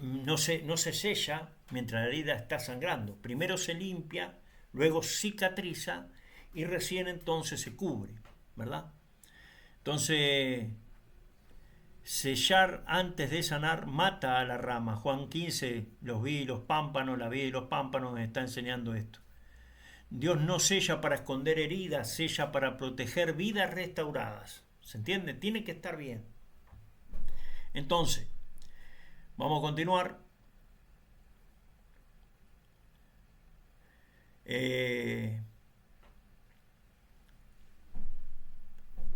No se sella mientras la herida está sangrando. Primero se limpia, luego cicatriza y recién entonces se cubre, ¿verdad? Entonces, sellar antes de sanar mata a la rama. Juan 15, los vi y los pámpanos, la vida y los pámpanos me está enseñando esto. Dios no sella para esconder heridas, sella para proteger vidas restauradas. ¿Se entiende? Tiene que estar bien. Entonces, vamos a continuar.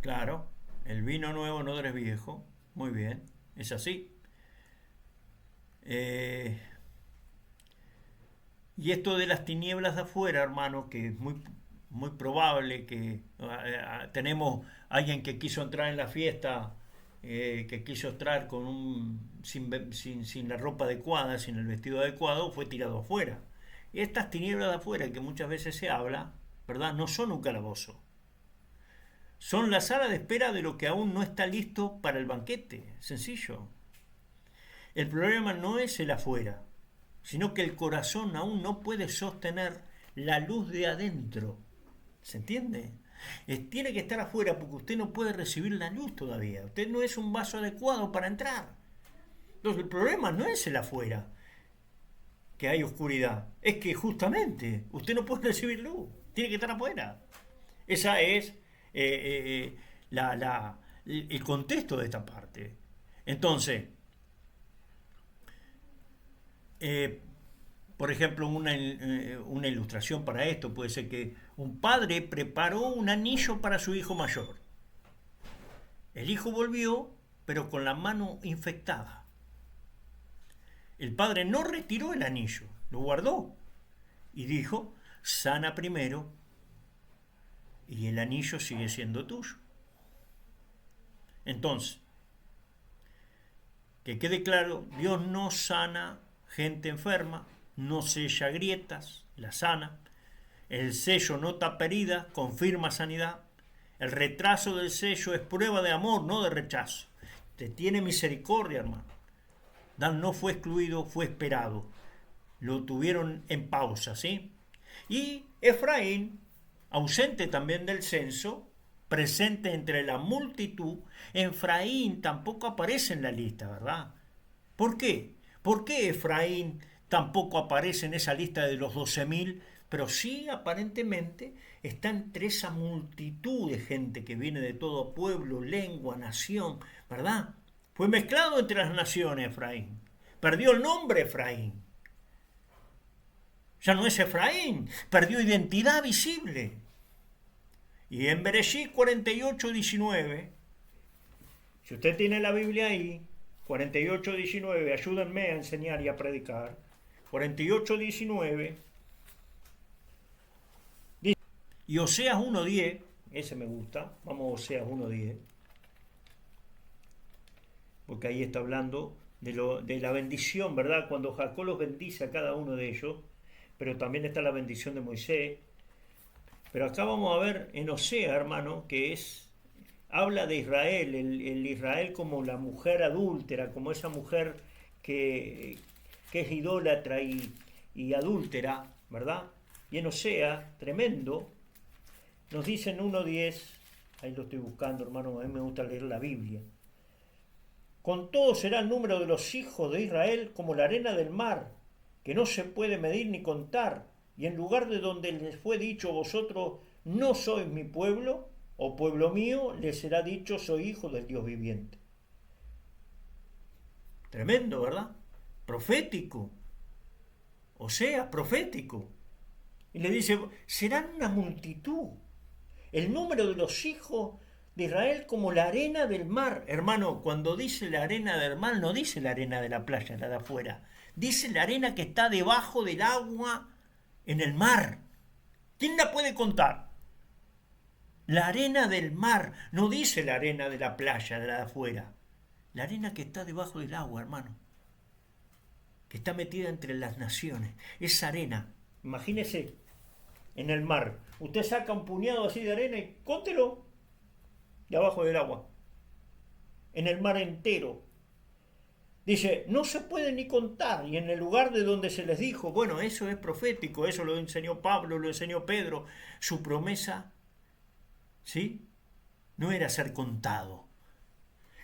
Claro, el vino nuevo no eres viejo. Muy bien, es así. Y esto de las tinieblas de afuera, hermano, que es muy probable que tenemos alguien que quiso entrar en la fiesta, que quiso entrar sin la ropa adecuada, sin el vestido adecuado, fue tirado afuera. Y estas tinieblas de afuera que muchas veces se habla, ¿verdad? No son un calabozo. Son la sala de espera de lo que aún no está listo para el banquete. Sencillo. El problema no es el afuera, sino que el corazón aún no puede sostener la luz de adentro. ¿Se entiende? Tiene que estar afuera porque usted no puede recibir la luz todavía. Usted no es un vaso adecuado para entrar. Entonces el problema no es el afuera, que hay oscuridad. Es que justamente usted no puede recibir luz. Tiene que estar afuera. Esa es el contexto de esta parte. Entonces, por ejemplo, una ilustración para esto puede ser que un padre preparó un anillo para su hijo mayor. El hijo volvió, pero con la mano infectada. El padre no retiró el anillo, lo guardó y dijo: sana primero y el anillo sigue siendo tuyo. Entonces, que quede claro, Dios no sana gente enferma, no sella grietas, la sana. El sello no tapa heridas, confirma sanidad. El retraso del sello es prueba de amor, no de rechazo. Te tiene misericordia, hermano. Dan no fue excluido, fue esperado. Lo tuvieron en pausa, ¿sí? Y Efraín, ausente también del censo, presente entre la multitud, Efraín tampoco aparece en la lista, ¿verdad? ¿Por qué? ¿Por qué Efraín tampoco aparece en esa lista de los 12.000? Pero sí, aparentemente, está entre esa multitud de gente que viene de todo pueblo, lengua, nación, ¿verdad? Fue mezclado entre las naciones Efraín. Perdió el nombre Efraín. Ya no es Efraín, perdió identidad visible. Y en Bereshit 48:19, si usted tiene la Biblia ahí, 48:19, ayúdenme a enseñar y a predicar. 48:19, y Oseas 1:10, ese me gusta, vamos a Oseas 1:10, porque ahí está hablando de la bendición, ¿verdad? Cuando Jacob los bendice a cada uno de ellos, pero también está la bendición de Moisés. Pero acá vamos a ver en Oseas, hermano, que habla de Israel, el Israel como la mujer adúltera, como esa mujer que es idólatra y adúltera, ¿verdad? Y en Oseas, tremendo, nos dice en 1:10, ahí lo estoy buscando, hermano, a mí me gusta leer la Biblia. Con todo será el número de los hijos de Israel como la arena del mar, que no se puede medir ni contar, y en lugar de donde les fue dicho: vosotros no sois mi pueblo, o pueblo mío, les será dicho: soy hijo del Dios viviente. Tremendo, ¿verdad? Profético. O sea, profético. Y le dice: serán una multitud. El número de los hijos de Israel como la arena del mar. Hermano, cuando dice la arena del mar, no dice la arena de la playa, la de afuera. Dice la arena que está debajo del agua en el mar. ¿Quién la puede contar? La arena del mar, no dice la arena de la playa, de la de afuera. La arena que está debajo del agua, hermano. Que está metida entre las naciones. Esa arena, imagínese en el mar. Usted saca un puñado así de arena y cóntelo de abajo del agua. En el mar entero. Dice, no se puede ni contar. Y en el lugar de donde se les dijo, bueno, eso es profético, eso lo enseñó Pablo, lo enseñó Pedro. Su promesa, ¿sí? No era ser contado.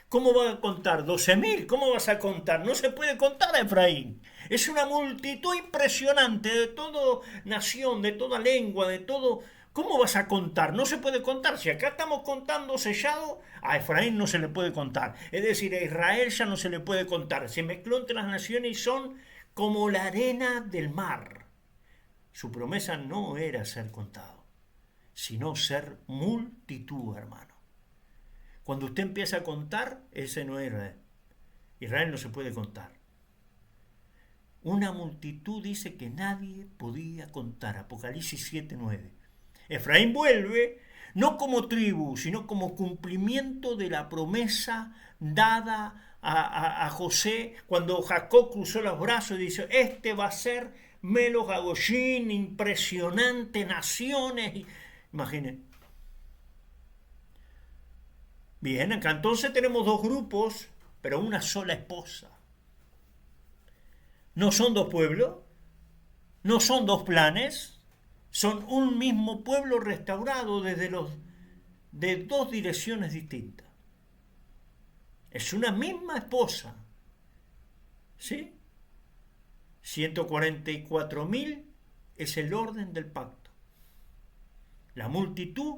¿Cómo va a contar? 12.000. ¿Cómo vas a contar? No se puede contar a Efraín. Es una multitud impresionante de toda nación, de toda lengua, de todo. ¿Cómo vas a contar? No se puede contar. Si acá estamos contando sellado, a Efraín no se le puede contar. Es decir, a Israel ya no se le puede contar. Se mezcló entre las naciones y son como la arena del mar. Su promesa no era ser contado, sino ser multitud, hermano. Cuando usted empieza a contar, ese no es Israel. Israel no se puede contar. Una multitud dice que nadie podía contar. Apocalipsis 7:9. Efraín vuelve no como tribu, sino como cumplimiento de la promesa dada a José cuando Jacob cruzó los brazos y dice, este va a ser Melos Hagoshín, impresionante, naciones. Imaginen. Bien, acá entonces tenemos dos grupos, pero una sola esposa. No son dos pueblos, no son dos planes, son un mismo pueblo restaurado de dos direcciones distintas. Es una misma esposa, ¿sí? 144.000 es el orden del pacto. La multitud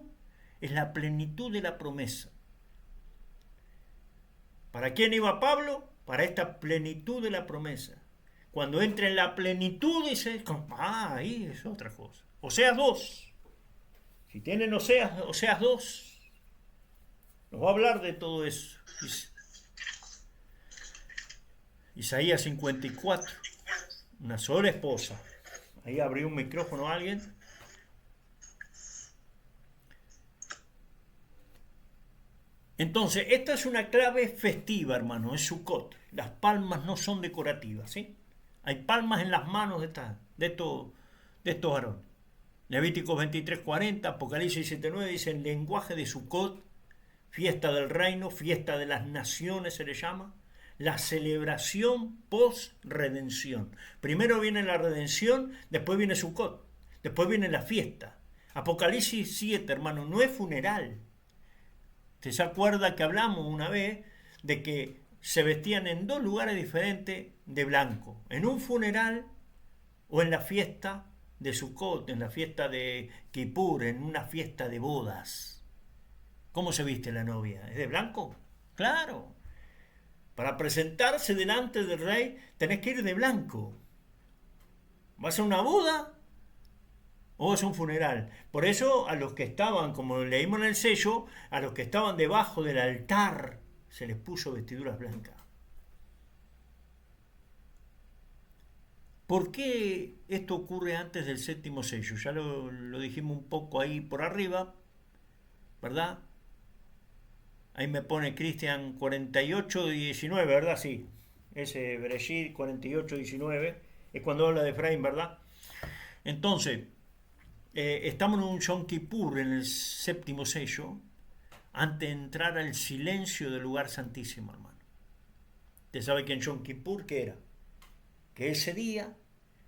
es la plenitud de la promesa. ¿Para quién iba Pablo? Para esta plenitud de la promesa. Cuando entra en la plenitud dice, ahí es otra cosa. Oseas 2. Si tienen Oseas 2, nos va a hablar de todo eso. Isaías 54, una sola esposa. Ahí abrió un micrófono a alguien. Entonces, esta es una clave festiva, hermano, es Sukkot. Las palmas no son decorativas, ¿sí? Hay palmas en las manos de estos varones. Levíticos 23:40, Apocalipsis 7:9 dicen lenguaje de Sukkot, fiesta del reino, fiesta de las naciones se le llama, la celebración post-redención. Primero viene la redención, después viene Sukkot, después viene la fiesta. Apocalipsis 7, hermano, no es funeral. ¿Usted se acuerda que hablamos una vez de que se vestían en dos lugares diferentes de blanco? En un funeral o en la fiesta de Sukkot, en la fiesta de Kippur, en una fiesta de bodas. ¿Cómo se viste la novia? ¿Es de blanco? Claro. Para presentarse delante del rey tenés que ir de blanco. ¿Vas a una boda o es un funeral? Por eso a los que estaban, como leímos en el sello, a los que estaban debajo del altar se les puso vestiduras blancas. ¿Por qué esto ocurre antes del séptimo sello? Ya lo dijimos un poco ahí por arriba, ¿verdad? Ahí me pone Cristian 48:19, ¿verdad? Sí, ese Bereshit 48:19 es cuando habla de Efraín, ¿verdad? Entonces, estamos en un Yom Kippur, en el séptimo sello, antes de entrar al silencio del lugar santísimo, hermano. Usted sabe que en Yom Kippur, ¿qué era? Que ese día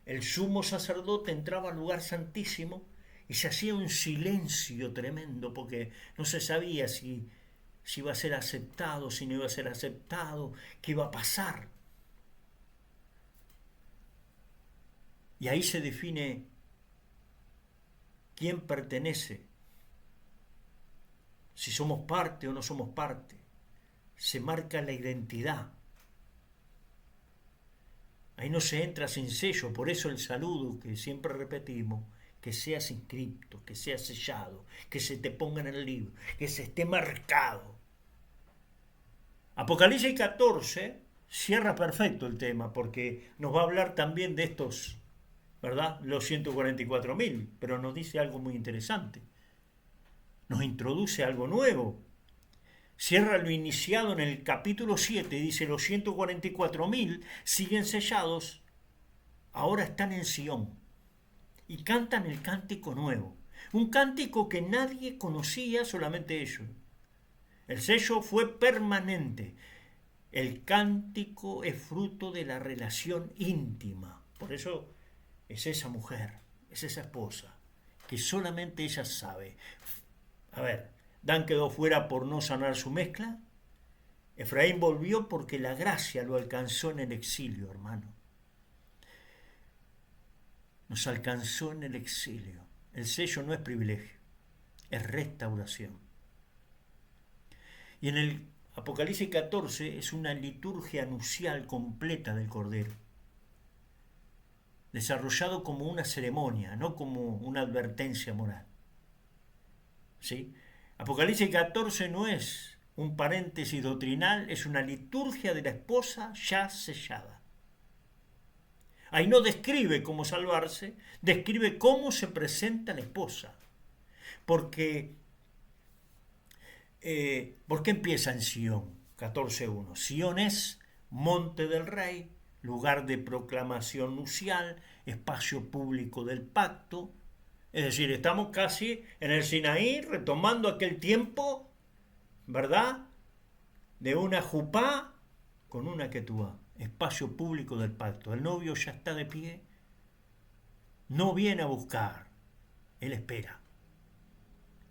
el sumo sacerdote entraba al lugar santísimo y se hacía un silencio tremendo porque no se sabía si iba a ser aceptado, si no iba a ser aceptado, qué iba a pasar. Y ahí se define quién pertenece, si somos parte o no somos parte. Se marca la identidad. Ahí no se entra sin sello, por eso el saludo que siempre repetimos, que seas inscripto, que seas sellado, que se te ponga en el libro, que se esté marcado. Apocalipsis 14 cierra perfecto el tema, porque nos va a hablar también de estos, ¿verdad? Los 144.000, pero nos dice algo muy interesante. nos introduce algo nuevo. Cierra lo iniciado en el capítulo 7, dice, los 144.000 siguen sellados, ahora están en Sión y cantan el cántico nuevo, un cántico que nadie conocía, solamente ellos. El sello fue permanente. El cántico es fruto de la relación íntima. Por eso es esa mujer, es esa esposa, que solamente ella sabe. A ver, Dan quedó fuera por no sanar su mezcla. Efraín volvió porque la gracia lo alcanzó en el exilio, hermano. Nos alcanzó en el exilio. El sello no es privilegio, es restauración. Y en el Apocalipsis 14 es una liturgia nupcial completa del Cordero, desarrollado como una ceremonia, no como una advertencia moral. ¿Sí? Apocalipsis 14 no es un paréntesis doctrinal, es una liturgia de la esposa ya sellada. Ahí no describe cómo salvarse, describe cómo se presenta la esposa. ¿Por qué empieza en Sión? 14.1. Sión es monte del rey, lugar de proclamación nupcial, espacio público del pacto. Es decir, estamos casi en el Sinaí, retomando aquel tiempo, ¿verdad?, de una jupá con una ketubá, espacio público del pacto. El novio ya está de pie, no viene a buscar, él espera.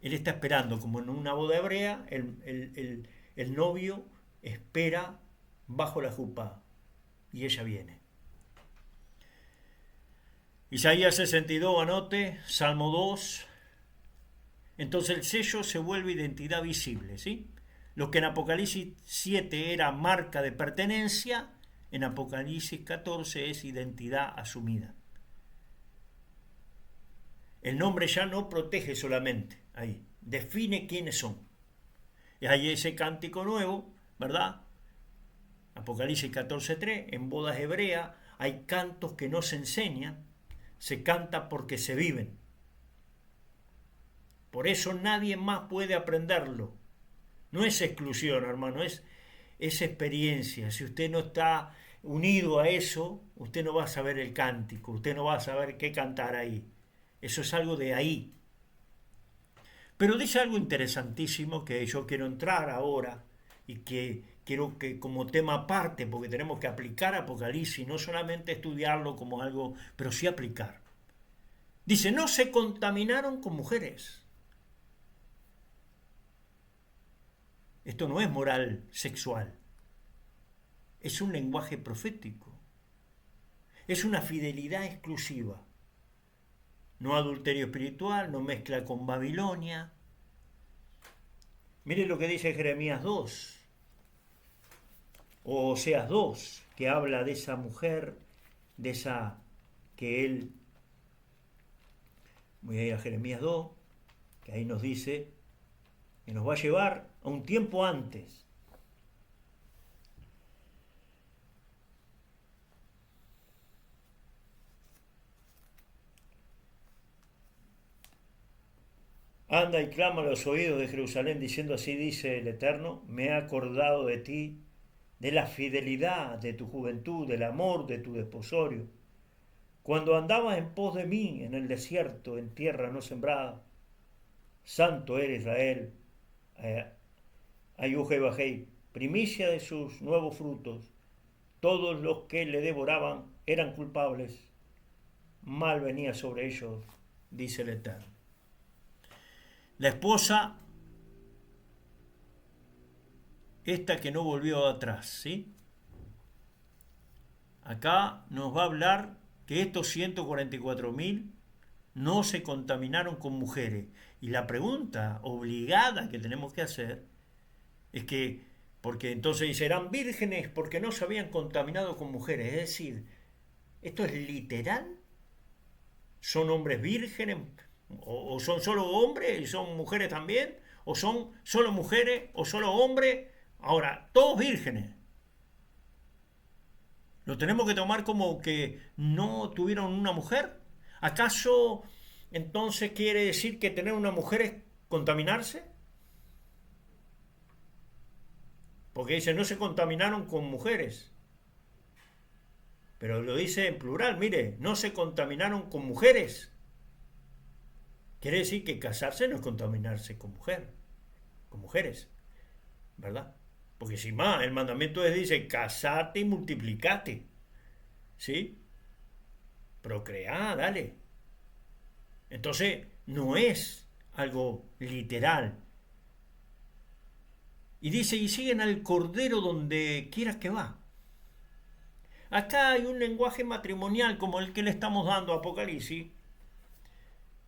Él está esperando, como en una boda hebrea, el novio espera bajo la jupá y ella viene. Isaías 62, anote, Salmo 2. Entonces el sello se vuelve identidad visible, ¿sí? Lo que en Apocalipsis 7 era marca de pertenencia, en Apocalipsis 14 es identidad asumida. El nombre ya no protege solamente, ahí, define quiénes son. Y hay ese cántico nuevo, ¿verdad? Apocalipsis 14.3, en bodas hebreas hay cantos que no se enseñan, se canta porque se viven. Por eso nadie más puede aprenderlo. No es exclusión, hermano, es experiencia. Si usted no está unido a eso, usted no va a saber el cántico, usted no va a saber qué cantar ahí. Eso es algo de ahí. Pero dice algo interesantísimo que yo quiero entrar ahora y que quiero que como tema aparte, porque tenemos que aplicar Apocalipsis, no solamente estudiarlo como algo, pero sí aplicar. Dice, no se contaminaron con mujeres. Esto no es moral sexual, es un lenguaje profético, es una fidelidad exclusiva. No adulterio espiritual, no mezcla con Babilonia. Mire lo que dice Jeremías 2, o Oseas 2, que habla de esa mujer, de esa que él... Voy a ir a Jeremías 2, que ahí nos dice que nos va a llevar a un tiempo antes. Anda y clama a los oídos de Jerusalén, diciendo, así dice el Eterno, me he acordado de ti, de la fidelidad de tu juventud, del amor de tu desposorio, cuando andabas en pos de mí en el desierto, en tierra no sembrada. Santo eres Israel, Ayuj Bajei, primicia de sus nuevos frutos. Todos los que le devoraban eran culpables. Mal venía sobre ellos, dice el Eterno. La esposa, esta que no volvió atrás, ¿sí? Acá nos va a hablar que estos 144.000 no se contaminaron con mujeres. Y la pregunta obligada que tenemos que hacer es que, porque entonces serán vírgenes porque no se habían contaminado con mujeres. Es decir, ¿esto es literal? ¿Son hombres vírgenes? ¿O son solo hombres y son mujeres también? ¿O son solo mujeres o solo hombres? Ahora, todos vírgenes. ¿Lo tenemos que tomar como que no tuvieron una mujer? ¿Acaso entonces quiere decir que tener una mujer contaminarse? Porque dice, no se contaminaron con mujeres. Pero lo dice en plural, mire, no se contaminaron con mujeres. Quiere decir que casarse no es contaminarse con mujeres, ¿verdad? Porque si más, el mandamiento dice, casate y multiplicate, ¿sí? Procreá, dale. Entonces, no es algo literal. Y dice, y siguen al Cordero donde quiera que va. Acá hay un lenguaje matrimonial como el que le estamos dando a Apocalipsis,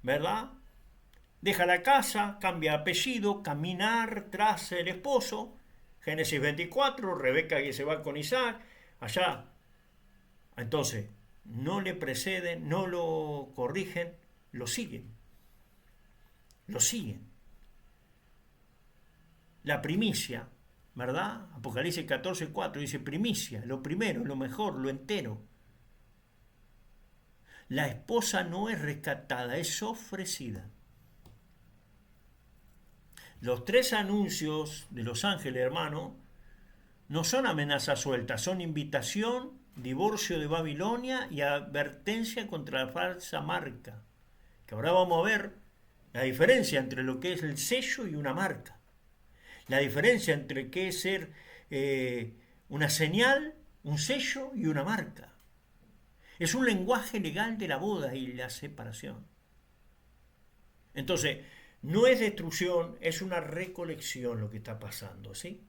¿verdad? Deja la casa, cambia apellido, caminar tras el esposo. Génesis 24, Rebeca que se va con Isaac, allá. Entonces, no le preceden, no lo corrigen, lo siguen. Lo siguen. La primicia, ¿verdad? Apocalipsis 14:4 dice primicia, lo primero, lo mejor, lo entero. La esposa no es rescatada, es ofrecida. Los 3 anuncios de los ángeles, hermano, no son amenazas sueltas, son invitación, divorcio de Babilonia y advertencia contra la falsa marca. Que ahora vamos a ver la diferencia entre lo que es el sello y una marca. La diferencia entre qué es ser una señal, un sello y una marca. Es un lenguaje legal de la boda y la separación. Entonces, no es destrucción, es una recolección lo que está pasando, ¿sí?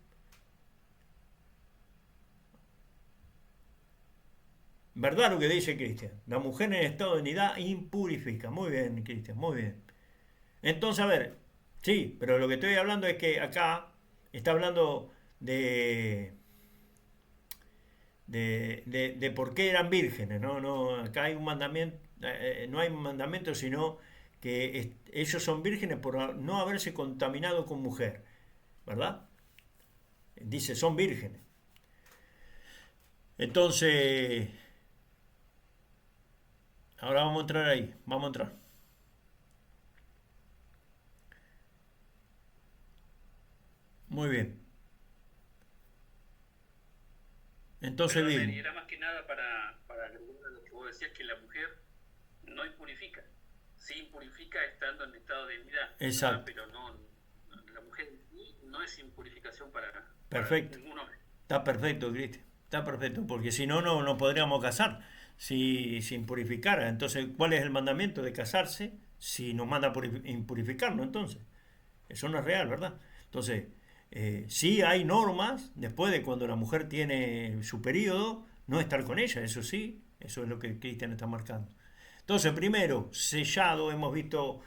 ¿Verdad lo que dice Cristian? La mujer en estado de unidad impurifica. Muy bien, Cristian, muy bien. Entonces, a ver, sí, pero lo que estoy hablando es que acá está hablando de por qué eran vírgenes, ¿no? No, acá hay un mandamiento, no hay un mandamiento, sino que ellos son vírgenes por no haberse contaminado con mujer, ¿verdad? Dice, son vírgenes. Entonces, ahora vamos a entrar ahí, vamos a entrar. Muy bien. Entonces Perdón, bien. y era más que nada para agregar a lo que vos decías, que la mujer no impurifica. Sí impurifica estando en estado de vida. Exacto. Pero no, la mujer no es impurificación para Perfecto. ningún hombre. Está perfecto, Cristian. Está perfecto, porque si no, no podríamos casar si impurificara. Entonces, ¿cuál es el mandamiento de casarse si nos manda a impurificarnos? Entonces, eso no es real, ¿verdad? Entonces, sí hay normas, después de cuando la mujer tiene su periodo, no estar con ella, eso sí, eso es lo que Cristian está marcando. Entonces, primero, sellado, hemos visto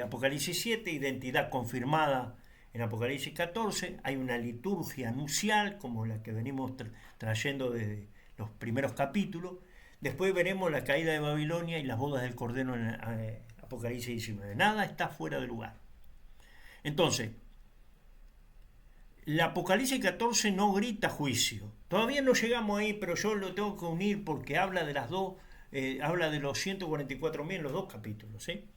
Apocalipsis 7, identidad confirmada en Apocalipsis 14, hay una liturgia nupcial como la que venimos trayendo desde los primeros capítulos. Después veremos la caída de Babilonia y las bodas del Cordero en Apocalipsis 19. Nada está fuera de lugar. Entonces, el Apocalipsis 14 no grita juicio. Todavía no llegamos ahí, pero yo lo tengo que unir porque habla de las dos, habla de los 144.000 en los dos capítulos, ¿sí?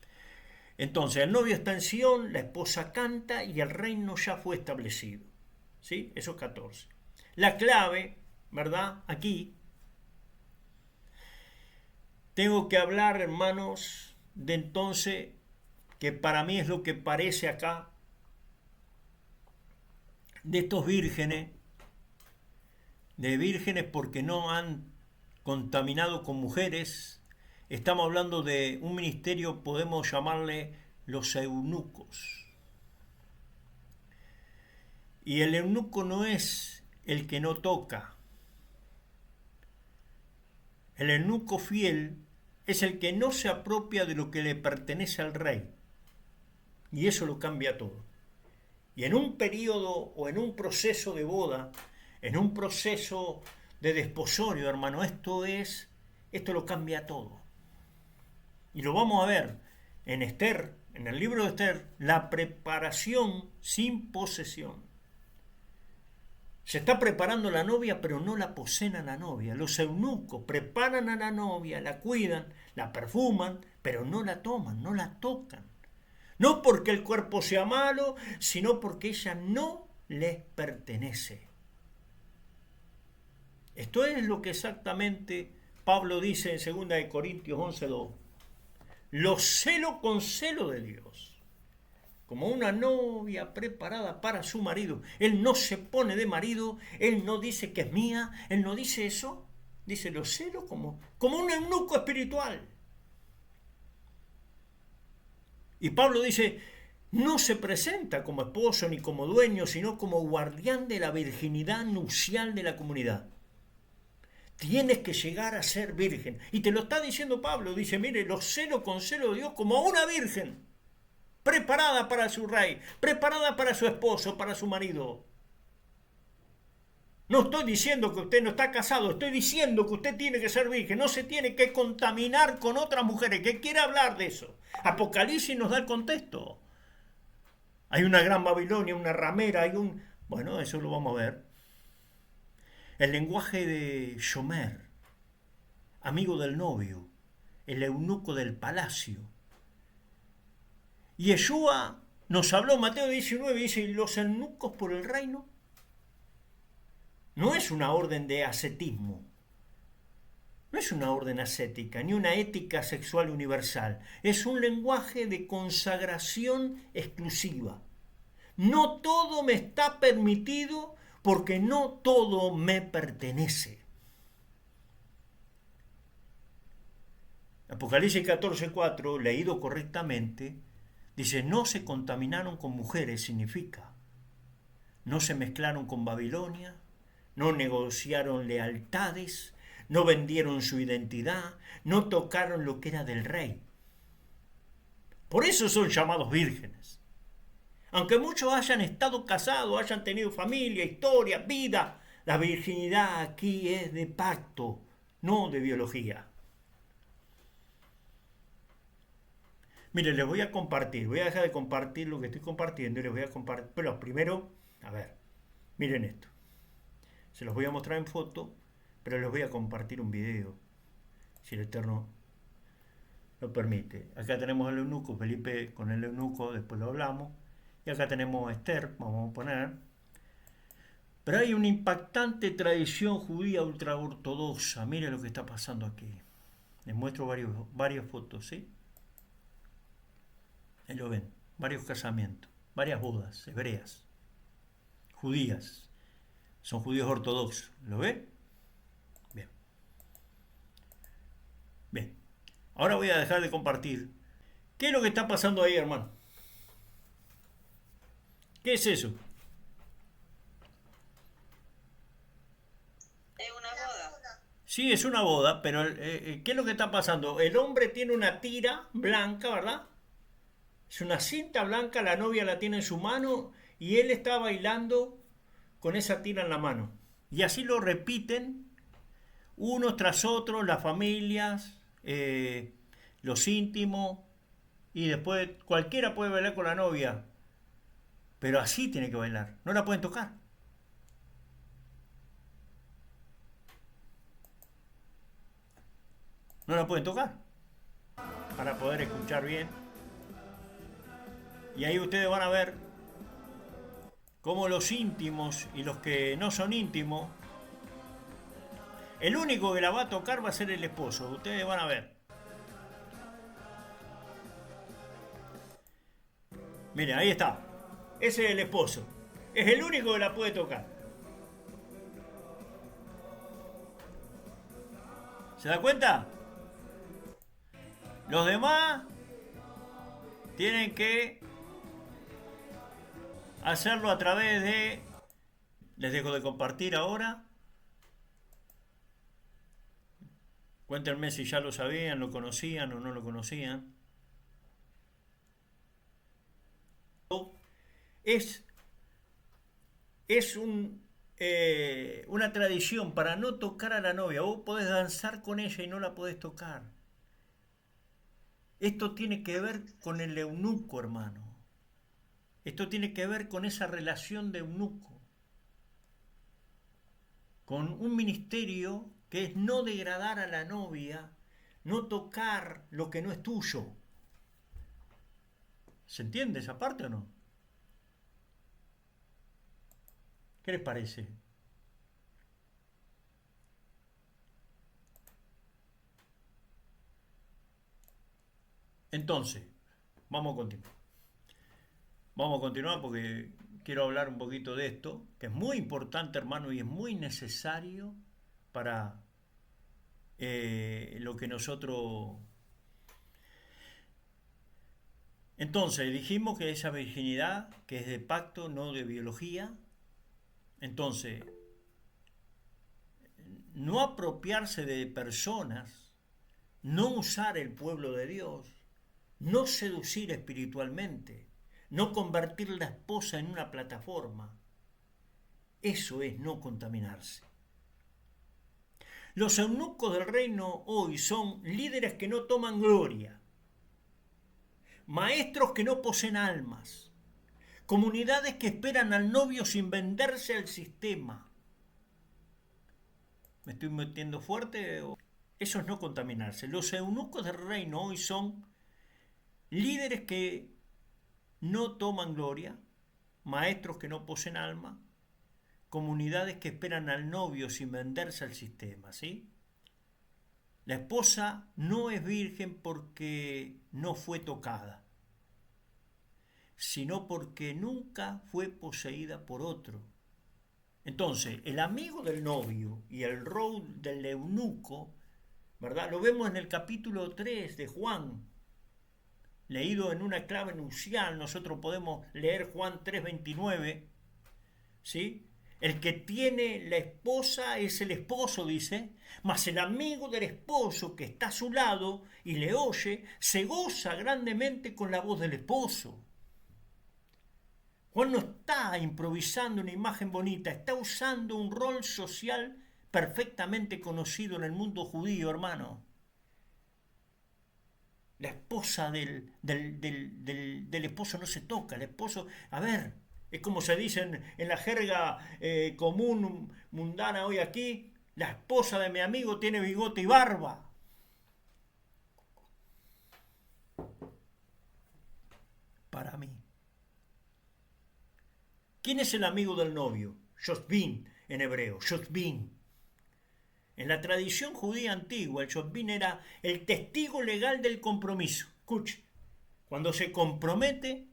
Entonces, el novio está en Sion, la esposa canta y el reino ya fue establecido, ¿sí? Eso es 14. La clave, ¿verdad? Aquí tengo que hablar, hermanos, de entonces, que para mí es lo que parece acá, de estos vírgenes, de vírgenes porque no han contaminado con mujeres. Estamos hablando de un ministerio, podemos llamarle los eunucos. Y el eunuco no es el que no toca. El eunuco fiel es el que no se apropia de lo que le pertenece al rey. Y eso lo cambia todo. Y en un periodo o en un proceso de boda, en un proceso de desposorio, hermano, esto lo cambia todo. Y lo vamos a ver en Esther, en el libro de Esther, la preparación sin posesión. Se está preparando la novia, pero no la poseen a la novia. Los eunucos preparan a la novia, la cuidan, la perfuman, pero no la toman, no la tocan. No porque el cuerpo sea malo, sino porque ella no les pertenece. Esto es lo que exactamente Pablo dice en 2 de Corintios 11:2. Lo celo con celo de Dios, como una novia preparada para su marido. Él no se pone de marido, él no dice que es mía, él no dice eso. Dice, lo celo como un eunuco espiritual. Y Pablo dice, no se presenta como esposo ni como dueño, sino como guardián de la virginidad nupcial de la comunidad. Tienes que llegar a ser virgen. Y te lo está diciendo Pablo. Dice, mire, lo celo con celo de Dios como una virgen. Preparada para su rey. Preparada para su esposo, para su marido. No estoy diciendo que usted no está casado. Estoy diciendo que usted tiene que ser virgen. No se tiene que contaminar con otras mujeres. ¿Qué quiere hablar de eso? Apocalipsis nos da el contexto. Hay una gran Babilonia, una ramera, hay un... Bueno, eso lo vamos a ver. El lenguaje de Shomer, amigo del novio, el eunuco del palacio. Y Yeshua nos habló, Mateo 19, dice, los eunucos por el reino. No es una orden de ascetismo, no es una orden ascética, ni una ética sexual universal. Es un lenguaje de consagración exclusiva. No todo me está permitido porque no todo me pertenece. Apocalipsis 14:4, leído correctamente, dice, no se contaminaron con mujeres, significa, no se mezclaron con Babilonia, no negociaron lealtades, no vendieron su identidad, no tocaron lo que era del rey. Por eso son llamados vírgenes. Aunque muchos hayan estado casados, hayan tenido familia, historia, vida, la virginidad aquí es de pacto, no de biología. Mire, les voy a compartir, voy a dejar de compartir lo que estoy compartiendo y les voy a compartir. Pero primero, a ver, miren esto. Se los voy a mostrar en foto, pero les voy a compartir un video, si el Eterno lo permite. Acá tenemos al eunuco, Felipe con el eunuco, después lo hablamos. Y acá tenemos a Esther, vamos a poner. Pero hay una impactante tradición judía ultraortodoxa. Miren lo que está pasando aquí. Les muestro varias fotos, ¿sí? Ahí lo ven. Varios casamientos, varias bodas hebreas, judías. Son judíos ortodoxos. ¿Lo ven? Bien. Bien. Ahora voy a dejar de compartir. ¿Qué es lo que está pasando ahí, hermano? ¿Qué es eso? Es una boda. Sí, es una boda, pero ¿qué es lo que está pasando? El hombre tiene una tira blanca, ¿verdad? Es una cinta blanca, la novia la tiene en su mano y él está bailando con esa tira en la mano. Y así lo repiten unos tras otros, las familias, los íntimos, y después cualquiera puede bailar con la novia, pero así tiene que bailar, no la pueden tocar. No la pueden tocar para poder escuchar bien. Y ahí ustedes van a ver cómo los íntimos y los que no son íntimos, el único que la va a tocar va a ser el esposo. Ustedes van a ver. Miren, ahí está. Ese es el esposo. Es el único que la puede tocar. ¿Se da cuenta? Los demás tienen que hacerlo a través de... Les dejo de compartir ahora. Cuéntenme si ya lo sabían, lo conocían o no lo conocían. Es una tradición para no tocar a la novia. Vos podés danzar con ella y no la podés tocar. Esto tiene que ver con el eunuco, hermano. Esto tiene que ver con esa relación de eunuco. Con un ministerio que es no degradar a la novia, no tocar lo que no es tuyo. ¿Se entiende esa parte o no? ¿Qué les parece? Entonces, vamos a continuar. Vamos a continuar porque quiero hablar un poquito de esto, que es muy importante, hermano, y es muy necesario para lo que nosotros... Entonces, dijimos que esa virginidad, que es de pacto, no de biología. Entonces, no apropiarse de personas, no usar el pueblo de Dios, no seducir espiritualmente, no convertir la esposa en una plataforma. Eso es no contaminarse. Los eunucos del reino hoy son líderes que no toman gloria, maestros que no poseen almas, comunidades que esperan al novio sin venderse al sistema. ¿Me estoy metiendo fuerte? Eso es no contaminarse. Los eunucos del reino hoy son líderes que no toman gloria, maestros que no poseen alma, comunidades que esperan al novio sin venderse al sistema, ¿sí? La esposa no es virgen porque no fue tocada, sino porque nunca fue poseída por otro. Entonces, el amigo del novio y el rol del eunuco, ¿verdad? Lo vemos en el capítulo 3 de Juan, leído en una clave nupcial. Nosotros podemos leer Juan 3:29, ¿sí? El que tiene la esposa es el esposo, dice, mas el amigo del esposo que está a su lado y le oye, se goza grandemente con la voz del esposo. Juan no está improvisando una imagen bonita, está usando un rol social perfectamente conocido en el mundo judío, hermano. La esposa del esposo no se toca, el esposo, a ver, es como se dice en la jerga común, mundana hoy aquí, la esposa de mi amigo tiene bigote y barba. Para mí. ¿Quién es el amigo del novio? Shotbin en hebreo, Shotbin. En la tradición judía antigua, el Shotbin era el testigo legal del compromiso. Escuche, cuando se compromete,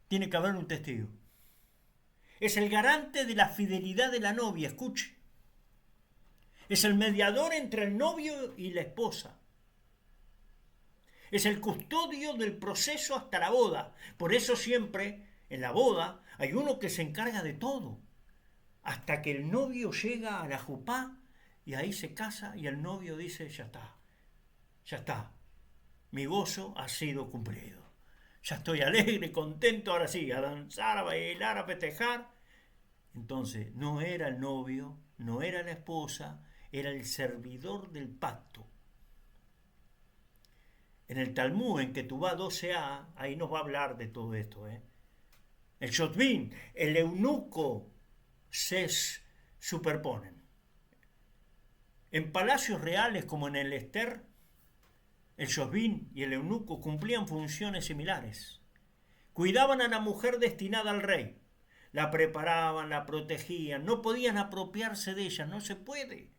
tiene que haber un testigo. Es el garante de la fidelidad de la novia, escuche. Es el mediador entre el novio y la esposa. Es el custodio del proceso hasta la boda. Por eso siempre en la boda hay uno que se encarga de todo. Hasta que el novio llega a la jupá y ahí se casa y el novio dice, ya está. Mi gozo ha sido cumplido. Ya estoy alegre, contento, ahora sí, a danzar, a bailar, a festejar. Entonces, no era el novio, no era la esposa, era el servidor del pacto. En el Talmud, en Ketubá 12a, ahí nos va a hablar de todo esto. El Shotbin, el eunuco, se superponen. En palacios reales como en el Ester, el Shotbin y el eunuco cumplían funciones similares. Cuidaban a la mujer destinada al rey. La preparaban, la protegían, no podían apropiarse de ella, no se puede.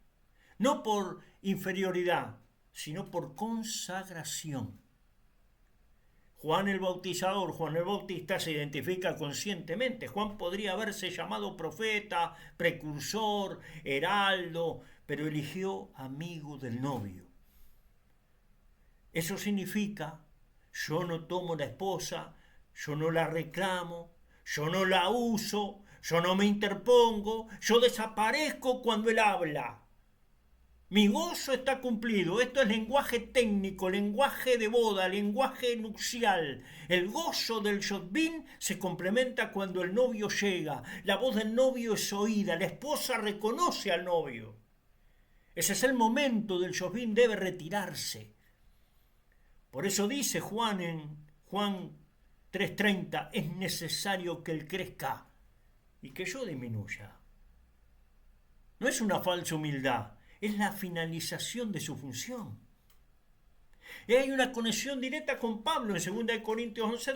No por inferioridad, sino por consagración. Juan el Bautizador, Juan el Bautista se identifica conscientemente. Juan podría haberse llamado profeta, precursor, heraldo, pero eligió amigo del novio. Eso significa, yo no tomo la esposa, yo no la reclamo, yo no la uso, yo no me interpongo, yo desaparezco cuando él habla. Mi gozo está cumplido. Esto es lenguaje técnico, lenguaje de boda, lenguaje nupcial. El gozo del Shotbin se complementa cuando el novio llega. La voz del novio es oída, la esposa reconoce al novio. Ese es el momento del Shotbin, debe retirarse. Por eso dice Juan en Juan 3:30, es necesario que él crezca y que yo disminuya. No es una falsa humildad, es la finalización de su función. Y hay una conexión directa con Pablo en 2 Corintios 11,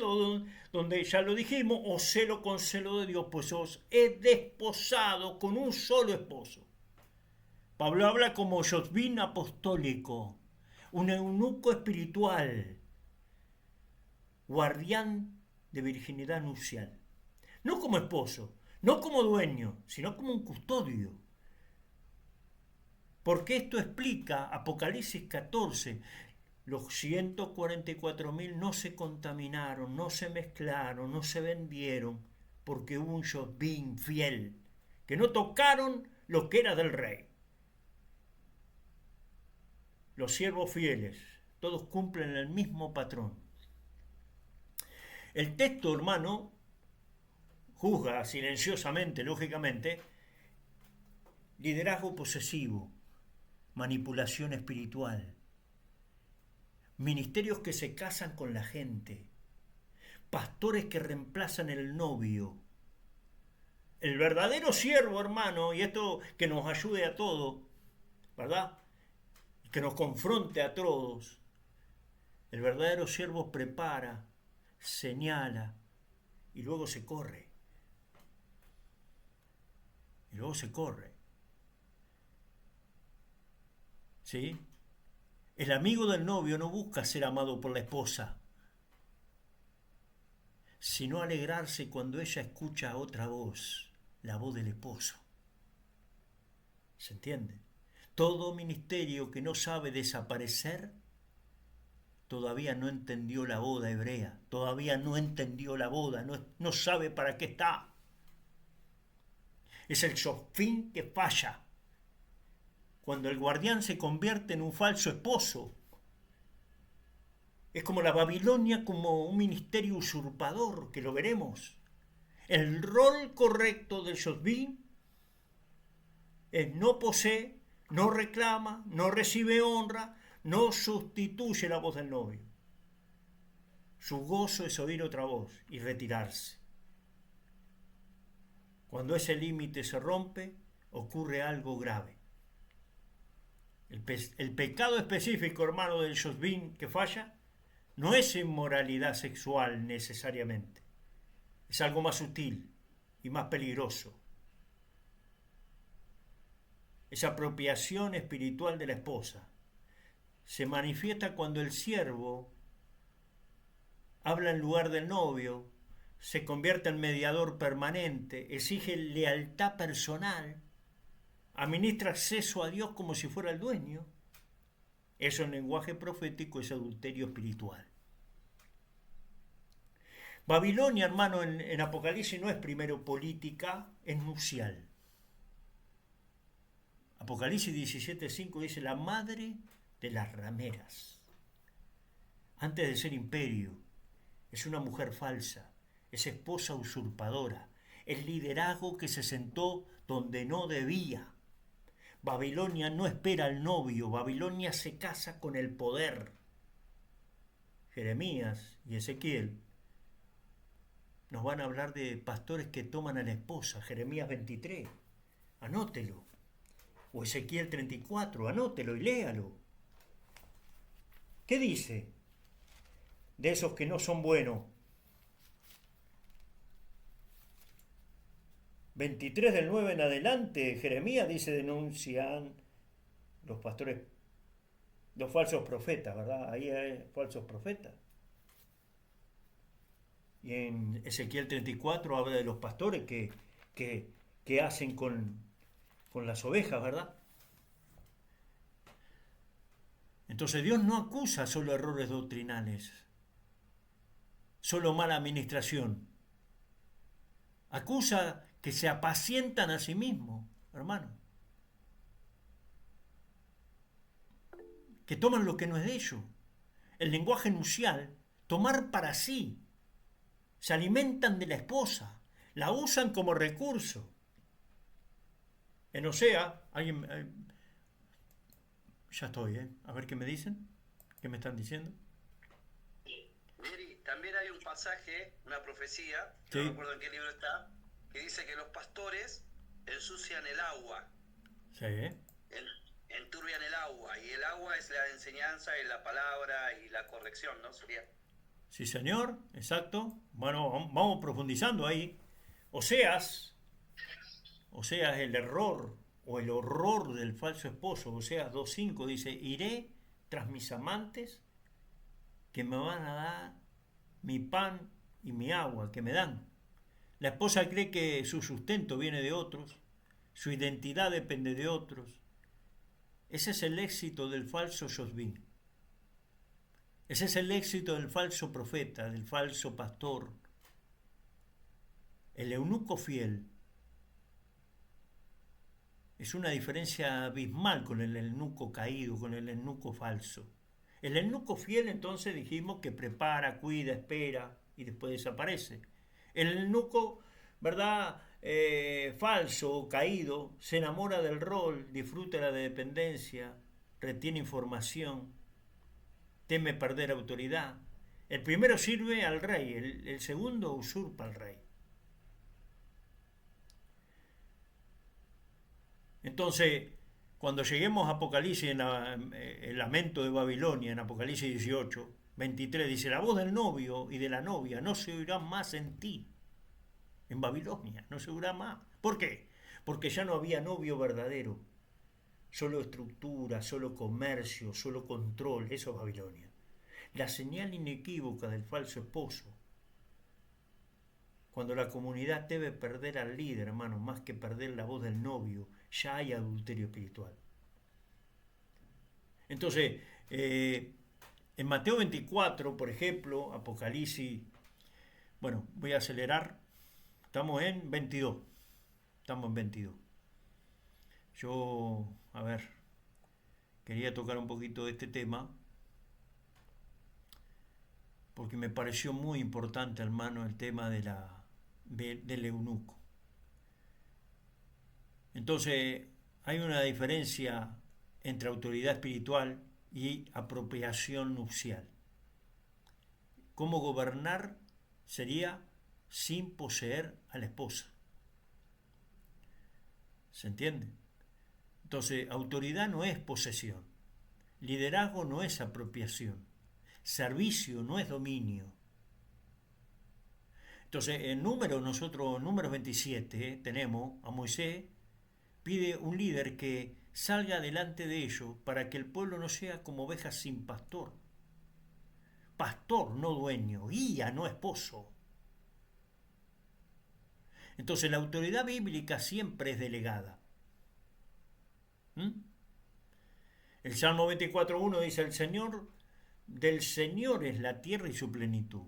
donde ya lo dijimos, os celo con celo de Dios, pues os he desposado con un solo esposo. Pablo habla como Josbín apostólico, un eunuco espiritual, guardián de virginidad nupcial. No como esposo, no como dueño, sino como un custodio. Porque esto explica Apocalipsis 14. Los 144.000 no se contaminaron, no se mezclaron, no se vendieron, porque hubo un Josbín fiel, que no tocaron lo que era del rey. Los siervos fieles, todos cumplen el mismo patrón. El texto, hermano, juzga silenciosamente, lógicamente, liderazgo posesivo, manipulación espiritual, ministerios que se casan con la gente, pastores que reemplazan el novio. El verdadero siervo, hermano, y esto que nos ayude a todos, ¿verdad? Que nos confronte a todos. El verdadero siervo prepara, señala y luego se corre. Y luego se corre. ¿Sí? El amigo del novio no busca ser amado por la esposa, sino alegrarse cuando ella escucha otra voz, la voz del esposo. ¿Se entiende? Todo ministerio que no sabe desaparecer todavía no entendió la boda hebrea, todavía no entendió la boda, no sabe para qué está. Es el Josbín que falla. Cuando el guardián se convierte en un falso esposo, es como la Babilonia, como un ministerio usurpador, que lo veremos. El rol correcto del Josbín es no posee, no reclama, no recibe honra, no sustituye la voz del novio. Su gozo es oír otra voz y retirarse. Cuando ese límite se rompe, ocurre algo grave. El pecado específico, hermano, del Josbín que falla, no es inmoralidad sexual necesariamente. Es algo más sutil y más peligroso. Es apropiación espiritual de la esposa. Se manifiesta cuando el siervo habla en lugar del novio, se convierte en mediador permanente, exige lealtad personal, administra acceso a Dios como si fuera el dueño. Eso en lenguaje profético es adulterio espiritual. Babilonia, hermano, en Apocalipsis no es primero política, es nupcial. Apocalipsis 17:5 dice la madre de las rameras. Antes de ser imperio, es una mujer falsa, es esposa usurpadora, es liderazgo que se sentó donde no debía. Babilonia no espera al novio, Babilonia se casa con el poder. Jeremías y Ezequiel nos van a hablar de pastores que toman a la esposa. Jeremías 23, anótelo. O Ezequiel 34, anótelo y léalo. ¿Qué dice de esos que no son buenos? 23 del 9 en adelante, Jeremías dice, denuncian los pastores, los falsos profetas, ¿verdad? Ahí hay falsos profetas. Y en Ezequiel 34 habla de los pastores que hacen con las ovejas, ¿verdad? Entonces Dios no acusa solo errores doctrinales, solo mala administración. Acusa que se apacientan a sí mismos, hermano. Que toman lo que no es de ellos. El lenguaje nupcial, tomar para sí. Se alimentan de la esposa, la usan como recurso. En Osea, alguien... ya estoy, a ver qué me dicen, qué me están diciendo. Neri, también hay un pasaje, una profecía, sí. No recuerdo en qué libro está, que dice que los pastores ensucian el agua. Sí. Enturbian el agua, y el agua es la enseñanza y la palabra y la corrección, ¿no? Sería. Sí, señor, exacto. Bueno, vamos profundizando ahí. Oseas, Oseas, el error o el horror del falso esposo. Oseas 2:5 dice, iré tras mis amantes que me van a dar mi pan y mi agua, que me dan. La esposa cree que su sustento viene de otros, su identidad depende de otros. Ese es el éxito del falso Shosbin. Ese es el éxito del falso profeta, del falso pastor. El eunuco fiel es una diferencia abismal con el eunuco caído, con el eunuco falso. El eunuco fiel, entonces, dijimos que prepara, cuida, espera y después desaparece. El eunuco, ¿verdad? Falso, caído, se enamora del rol, disfruta de la dependencia, retiene información, teme perder autoridad. El primero sirve al rey, el segundo usurpa al rey. Entonces, cuando lleguemos a Apocalipsis, en el lamento de Babilonia, en Apocalipsis 18, 23, dice, la voz del novio y de la novia no se oirá más en ti, en Babilonia, no se oirá más. ¿Por qué? Porque ya no había novio verdadero, solo estructura, solo comercio, solo control, eso es Babilonia. La señal inequívoca del falso esposo, cuando la comunidad debe perder al líder, hermano, más que perder la voz del novio, ya hay adulterio espiritual. Entonces, en Mateo 24, por ejemplo, Apocalipsis, bueno, voy a acelerar, estamos en 22, estamos en 22. Yo, a ver, quería tocar un poquito de este tema, porque me pareció muy importante, hermano, el tema del eunuco. Entonces, hay una diferencia entre autoridad espiritual y apropiación nupcial. Cómo gobernar sería sin poseer a la esposa. ¿Se entiende? Entonces, autoridad no es posesión. Liderazgo no es apropiación. Servicio no es dominio. Entonces, en números 27, tenemos a Moisés, pide un líder que salga delante de ellos para que el pueblo no sea como ovejas sin pastor. Pastor, no dueño, guía, no esposo. Entonces, la autoridad bíblica siempre es delegada. El Salmo 24:1 dice, del Señor es la tierra y su plenitud.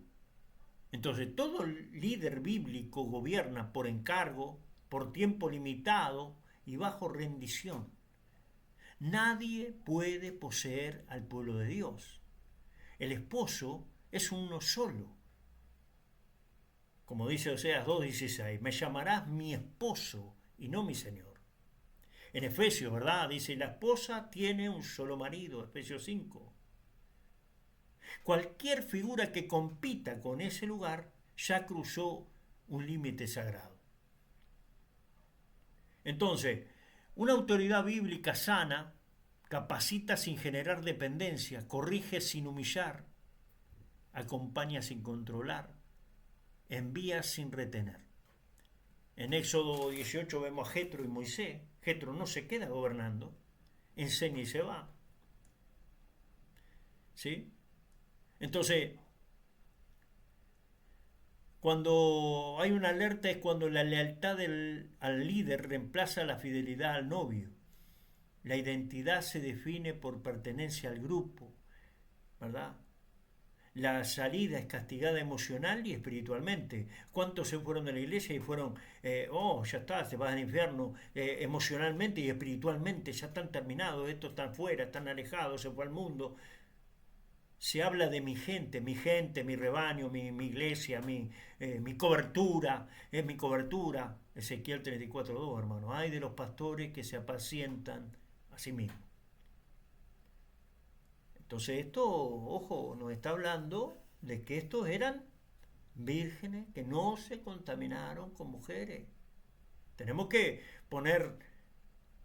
Entonces, todo líder bíblico gobierna por encargo, por tiempo limitado y bajo rendición. Nadie puede poseer al pueblo de Dios. El esposo es uno solo. Como dice Oseas 2:16, me llamarás mi esposo y no mi señor. En Efesios, ¿verdad? Dice, la esposa tiene un solo marido, Efesios 5. Cualquier figura que compita con ese lugar ya cruzó un límite sagrado. Entonces, una autoridad bíblica sana capacita sin generar dependencia, corrige sin humillar, acompaña sin controlar, envía sin retener. En Éxodo 18 vemos a Jetro y Moisés. Jetro no se queda gobernando, enseña y se va. ¿Sí? Entonces, cuando hay una alerta es cuando la lealtad al líder reemplaza la fidelidad al novio. La identidad se define por pertenencia al grupo, ¿verdad? La salida es castigada emocional y espiritualmente. ¿Cuántos se fueron de la iglesia y fueron, ya está, te vas al infierno, emocionalmente y espiritualmente, ya están terminados, estos están fuera, están alejados, se fue al mundo? Se habla de mi gente, mi rebaño, mi iglesia, mi cobertura, es mi cobertura. Ezequiel 34:2, hermano. Hay de los pastores que se apacientan a sí mismos. Entonces esto, ojo, nos está hablando de que estos eran vírgenes que no se contaminaron con mujeres. Tenemos que poner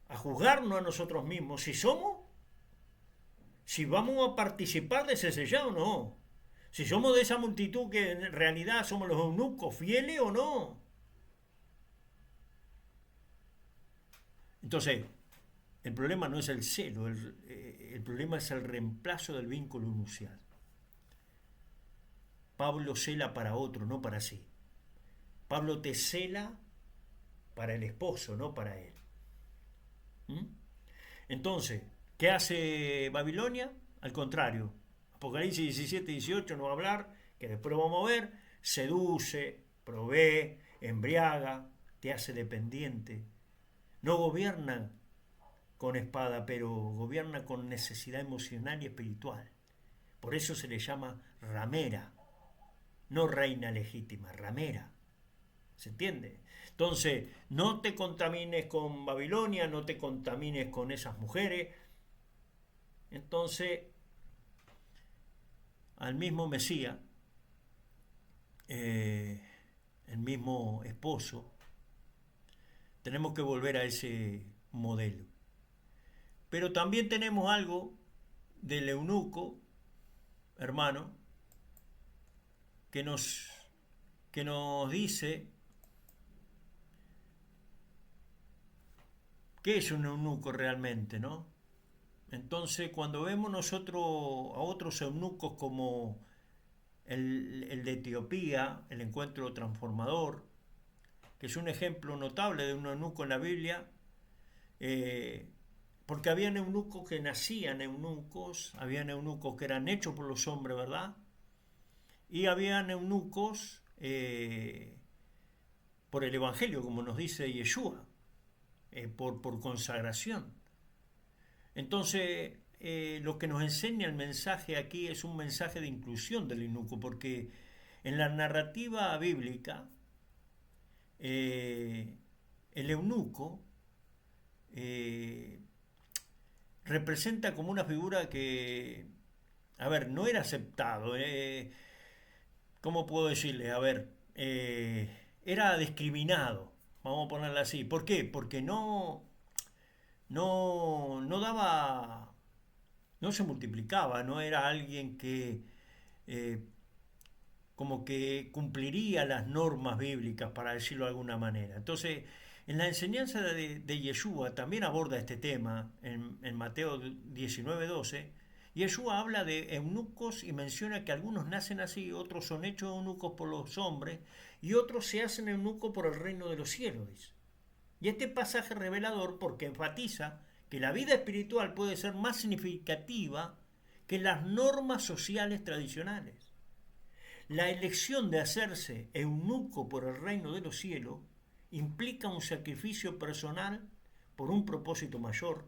a juzgarnos a nosotros mismos si somos si vamos a participar de ese sellado o no. Si somos de esa multitud que en realidad somos los eunucos, fieles o no. Entonces, el problema no es el celo, el problema es el reemplazo del vínculo nupcial. Pablo cela para otro, no para sí. Pablo te cela para el esposo, no para él. Entonces, ¿qué hace Babilonia? Al contrario, Apocalipsis 17, 18 no va a hablar, que después lo vamos a ver, seduce, provee, embriaga, te hace dependiente. No gobierna con espada, pero gobierna con necesidad emocional y espiritual. Por eso se le llama ramera, no reina legítima, ramera. ¿Se entiende? Entonces, no te contamines con Babilonia, no te contamines con esas mujeres. Entonces, al mismo Mesías, el mismo esposo, tenemos que volver a ese modelo. Pero también tenemos algo del eunuco, hermano, que nos dice qué es un eunuco realmente, ¿no? Entonces, cuando vemos nosotros a otros eunucos como el de Etiopía, el encuentro transformador, que es un ejemplo notable de un eunuco en la Biblia, porque habían eunucos que nacían eunucos, habían eunucos que eran hechos por los hombres, ¿verdad? Y habían eunucos por el Evangelio, como nos dice Yeshua, por consagración. Entonces, lo que nos enseña el mensaje aquí es un mensaje de inclusión del eunuco, porque en la narrativa bíblica, el eunuco representa como una figura que, a ver, no era aceptado. ¿Cómo puedo decirle? A ver, era discriminado, vamos a ponerlo así. ¿Por qué? Porque no daba, no se multiplicaba, no era alguien que como que cumpliría las normas bíblicas, para decirlo de alguna manera. Entonces, en la enseñanza de Yeshua también aborda este tema, en Mateo 19, 12. Yeshua habla de eunucos y menciona que algunos nacen así, otros son hechos eunucos por los hombres y otros se hacen eunucos por el reino de los cielos, dice. Y este pasaje es revelador porque enfatiza que la vida espiritual puede ser más significativa que las normas sociales tradicionales. La elección de hacerse eunuco por el reino de los cielos implica un sacrificio personal por un propósito mayor,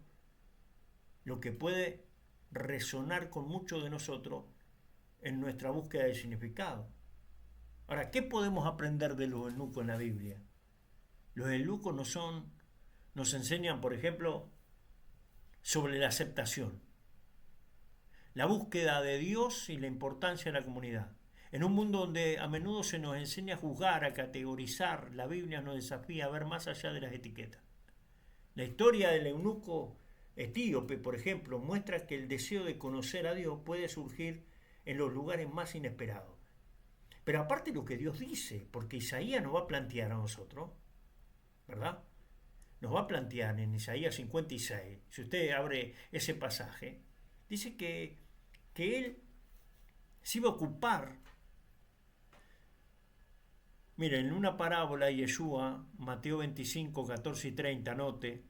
lo que puede resonar con muchos de nosotros en nuestra búsqueda de significado. Ahora, ¿qué podemos aprender de los eunucos en la Biblia? Los eunucos nos enseñan, por ejemplo, sobre la aceptación, la búsqueda de Dios y la importancia de la comunidad. En un mundo donde a menudo se nos enseña a juzgar, a categorizar, la Biblia nos desafía a ver más allá de las etiquetas. La historia del eunuco etíope, por ejemplo, muestra que el deseo de conocer a Dios puede surgir en los lugares más inesperados. Pero aparte lo que Dios dice, porque Isaías nos va a plantear a nosotros, ¿verdad? Nos va a plantear en Isaías 56, si usted abre ese pasaje, dice que Él se iba a ocupar. Miren, en una parábola de Yeshua, Mateo 25, 14 y 30, anote,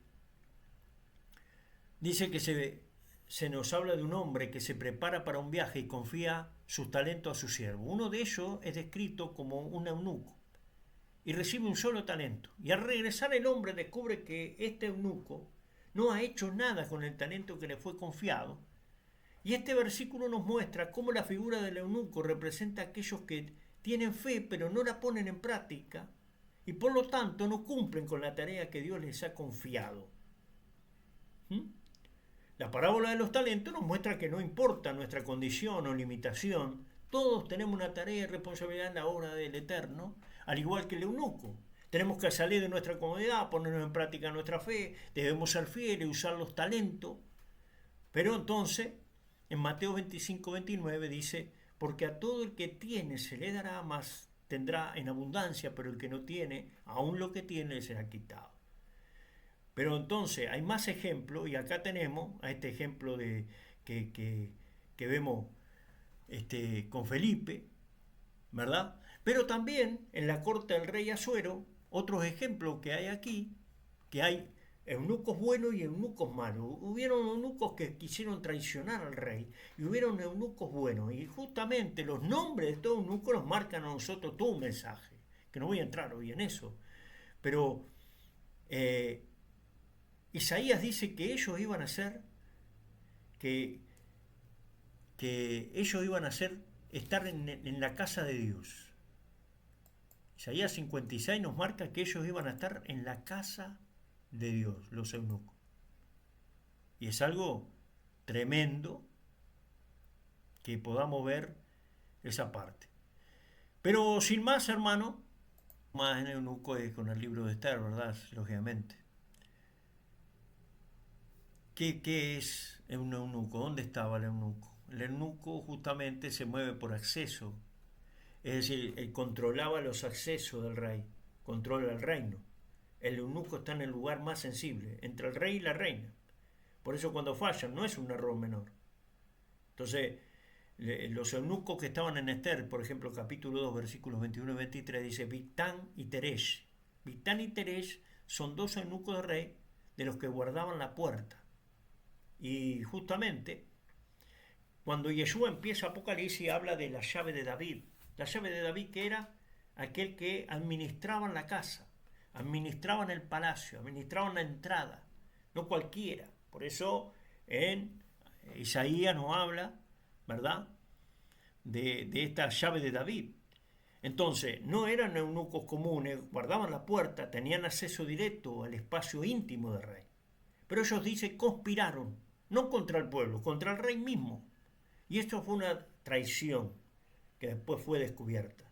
dice que se nos habla de un hombre que se prepara para un viaje y confía sus talentos a su siervo. Uno de ellos es descrito como un eunuco y recibe un solo talento. Y al regresar el hombre descubre que este eunuco no ha hecho nada con el talento que le fue confiado. Y este versículo nos muestra cómo la figura del eunuco representa a aquellos que tienen fe pero no la ponen en práctica y por lo tanto no cumplen con la tarea que Dios les ha confiado. La parábola de los talentos nos muestra que no importa nuestra condición o limitación, todos tenemos una tarea y responsabilidad en la obra del Eterno, al igual que el eunuco. Tenemos que salir de nuestra comodidad, ponernos en práctica nuestra fe, debemos ser fieles, usar los talentos. Pero entonces, en Mateo 25, 29 dice, porque a todo el que tiene se le dará, más tendrá en abundancia, pero el que no tiene, aún lo que tiene le será quitado. Pero entonces hay más ejemplos, y acá tenemos a este ejemplo de que vemos con Felipe, ¿verdad? Pero también en la corte del rey Asuero, otros ejemplos que hay aquí, que hay eunucos buenos y eunucos malos. Hubieron eunucos que quisieron traicionar al rey y hubieron eunucos buenos. Y justamente los nombres de estos eunucos nos marcan a nosotros todo un mensaje, que no voy a entrar hoy en eso. Pero Isaías dice que ellos iban a ser, que ellos iban a ser, estar en la casa de Dios. Isaías 56 nos marca que ellos iban a estar en la casa de Dios, los eunucos. Y es algo tremendo que podamos ver esa parte. Pero sin más, hermano, más en eunuco es con el libro de Esther, ¿verdad? Lógicamente. ¿Qué es un eunuco? ¿Dónde estaba el eunuco? El eunuco justamente se mueve por acceso. Es decir, él controlaba los accesos del rey, controla el reino. El eunuco está en el lugar más sensible, entre el rey y la reina. Por eso cuando fallan no es un error menor. Entonces, los eunucos que estaban en Esther, por ejemplo, capítulo 2, versículos 21 y 23, dice Bigtán y Teresh. Bigtán y Teresh son dos eunucos de rey de los que guardaban la puerta. Y justamente, cuando Yeshua empieza Apocalipsis, habla de la llave de David. La llave de David, que era aquel que administraba la casa, administraban el palacio, administraban la entrada, no cualquiera. Por eso en Isaías nos habla, ¿verdad?, de esta llave de David. Entonces, no eran eunucos comunes, guardaban la puerta, tenían acceso directo al espacio íntimo del rey. Pero ellos dicen, conspiraron, no contra el pueblo, contra el rey mismo. Y esto fue una traición que después fue descubierta.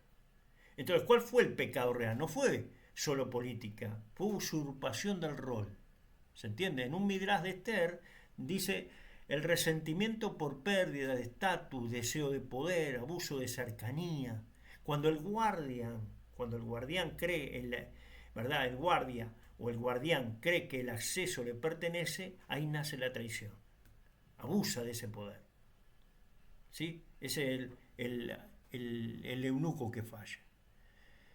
Entonces, ¿cuál fue el pecado real? No fue solo política, fue usurpación del rol. ¿Se entiende? En un Midrash de Esther dice el resentimiento por pérdida de estatus, deseo de poder, abuso de cercanía. Cuando el guardián cree, ¿verdad? El guardia o el guardián cree que el acceso le pertenece, ahí nace la traición. Abusa de ese poder. ¿Sí? Ese es el eunuco que falla.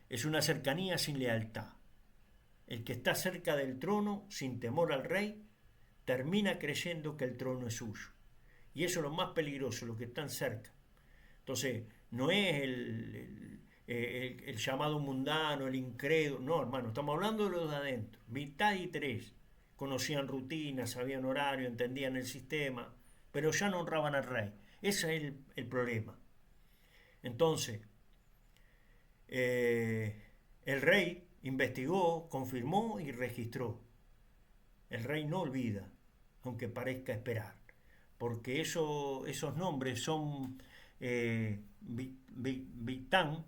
Es una cercanía sin lealtad. El que está cerca del trono, sin temor al rey, termina creyendo que el trono es suyo. Y eso es lo más peligroso, los que están cerca. Entonces, no es el llamado mundano, el incrédulo. No, hermano, estamos hablando de los de adentro. Mitad y tres. Conocían rutinas, sabían horario, entendían el sistema, pero ya no honraban al rey. Ese es el problema. Entonces, el rey investigó, confirmó y registró. El rey no olvida, aunque parezca esperar, porque esos nombres son Bigtán,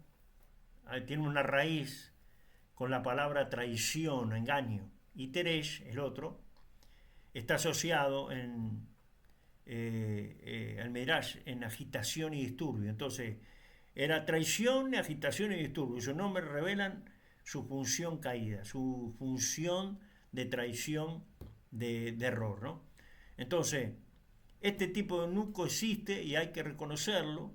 tiene una raíz con la palabra traición, engaño, y Teresh, el otro, está asociado al Midrash en agitación y disturbio. Entonces, era traición, agitación y disturbio. Esos nombres revelan su función caída, su función de traición, de error, ¿no? Entonces, este tipo de eunuco existe y hay que reconocerlo.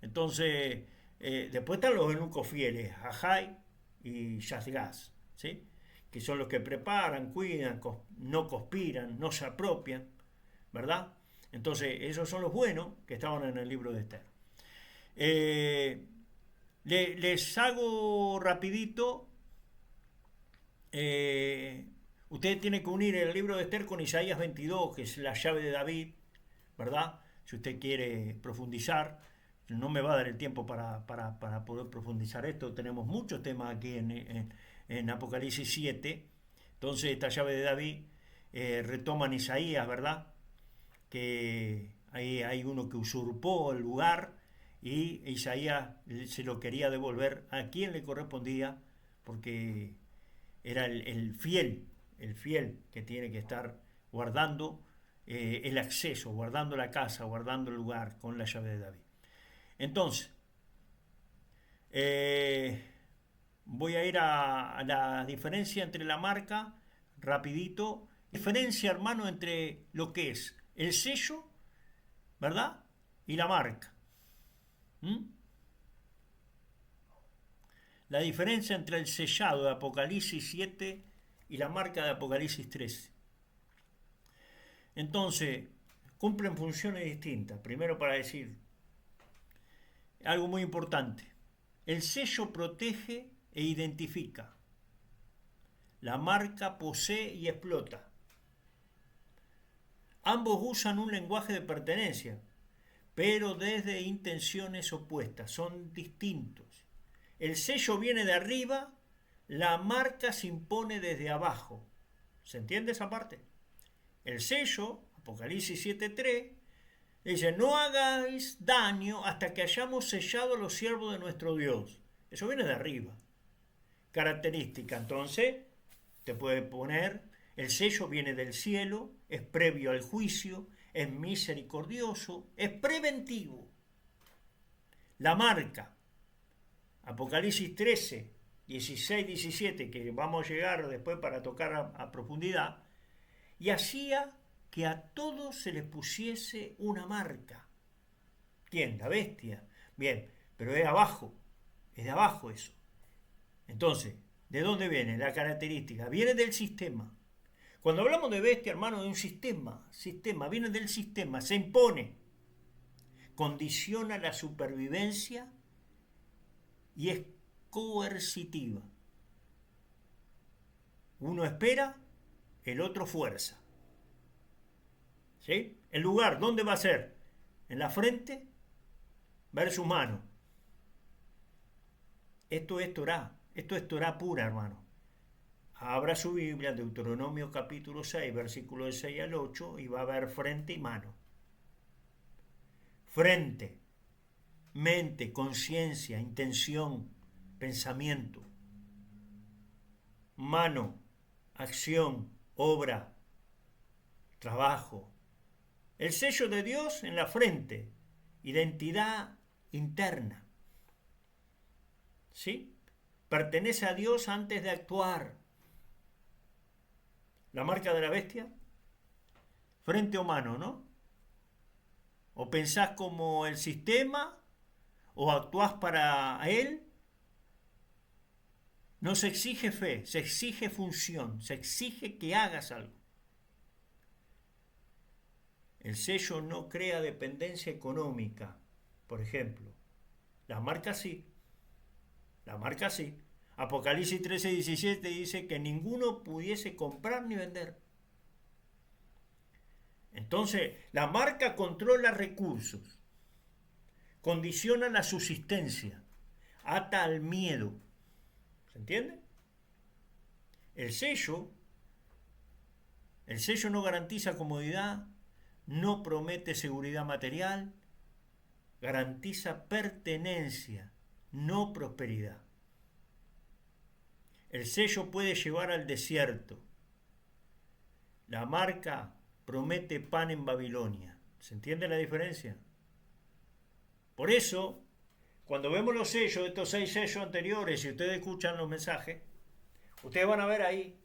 Entonces, después están los eunucos fieles, Ajay y Shashgaz, ¿sí?, que son los que preparan, cuidan, no conspiran, no se apropian, ¿verdad? Entonces, esos son los buenos que estaban en el libro de Esther. Les hago rapidito. Ustedes tienen que unir el libro de Esther con Isaías 22, que es la llave de David, ¿verdad? Si usted quiere profundizar, no me va a dar el tiempo para poder profundizar esto. Tenemos muchos temas aquí en Apocalipsis 7. Entonces, esta llave de David retoma en Isaías, ¿verdad?, que ahí hay uno que usurpó el lugar y Isaías se lo quería devolver a quien le correspondía, porque era el fiel que tiene que estar guardando el acceso, guardando la casa, guardando el lugar con la llave de David. Entonces, voy a ir a la diferencia entre la marca, rapidito. Diferencia, hermano, entre lo que es el sello, ¿verdad? Y la marca. ¿Mm? La diferencia entre el sellado de Apocalipsis 7 y la marca de Apocalipsis 13. Entonces, cumplen funciones distintas. Primero, para decir algo muy importante. El sello protege e identifica. La marca posee y explota. Ambos usan un lenguaje de pertenencia, pero desde intenciones opuestas, son distintos. El sello viene de arriba, la marca se impone desde abajo. ¿Se entiende esa parte? El sello, Apocalipsis 7:3, dice, no hagáis daño hasta que hayamos sellado a los siervos de nuestro Dios. Eso viene de arriba. Característica, entonces, te puede poner, el sello viene del cielo, es previo al juicio, es misericordioso, es preventivo. La marca, Apocalipsis 13, 16, 17, que vamos a llegar después para tocar a profundidad, y hacía que a todos se les pusiese una marca. ¿Quién? La bestia. Bien, pero es de abajo eso. Entonces, ¿de dónde viene la característica? Viene del sistema. Cuando hablamos de bestia, hermano, de un sistema, viene del sistema, se impone, condiciona la supervivencia y es coercitiva. Uno espera, el otro fuerza. ¿Sí? El lugar, ¿dónde va a ser? En la frente versus mano. Esto es Torah pura, hermano. Abra su Biblia, Deuteronomio capítulo 6, versículo de 6 al 8, y va a ver frente y mano. Frente, mente, conciencia, intención, pensamiento. Mano, acción, obra, trabajo. El sello de Dios en la frente, identidad interna. ¿Sí? Pertenece a Dios antes de actuar. La marca de la bestia, frente o mano, ¿no? O pensás como el sistema, o actuás para él. No se exige fe, se exige función, se exige que hagas algo. El sello no crea dependencia económica, por ejemplo. La marca sí. Apocalipsis 13, 17 dice que ninguno pudiese comprar ni vender. Entonces, la marca controla recursos, condiciona la subsistencia, ata al miedo. ¿Se entiende? El sello no garantiza comodidad, no promete seguridad material, garantiza pertenencia, no prosperidad. El sello puede llevar al desierto. La marca promete pan en Babilonia. ¿Se entiende la diferencia? Por eso, cuando vemos los sellos, estos 6 sellos anteriores, si ustedes escuchan los mensajes, ustedes van a ver ahí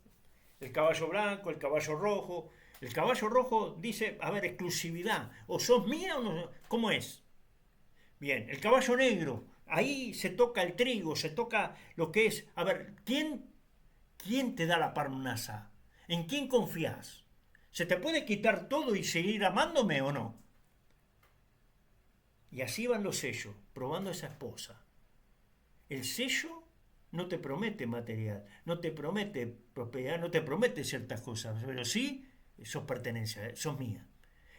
el caballo blanco, el caballo rojo. El caballo rojo dice, a ver, exclusividad. O sos mía o no. ¿Cómo es? Bien, el caballo negro, ahí se toca el trigo, se toca lo que es. A ver, ¿quién te da la parnasa? ¿En quién confías? ¿Se te puede quitar todo y seguir amándome o no? Y así van los sellos, probando a esa esposa. El sello no te promete material, no te promete propiedad, no te promete ciertas cosas, pero sí, sos pertenencia, sos mía.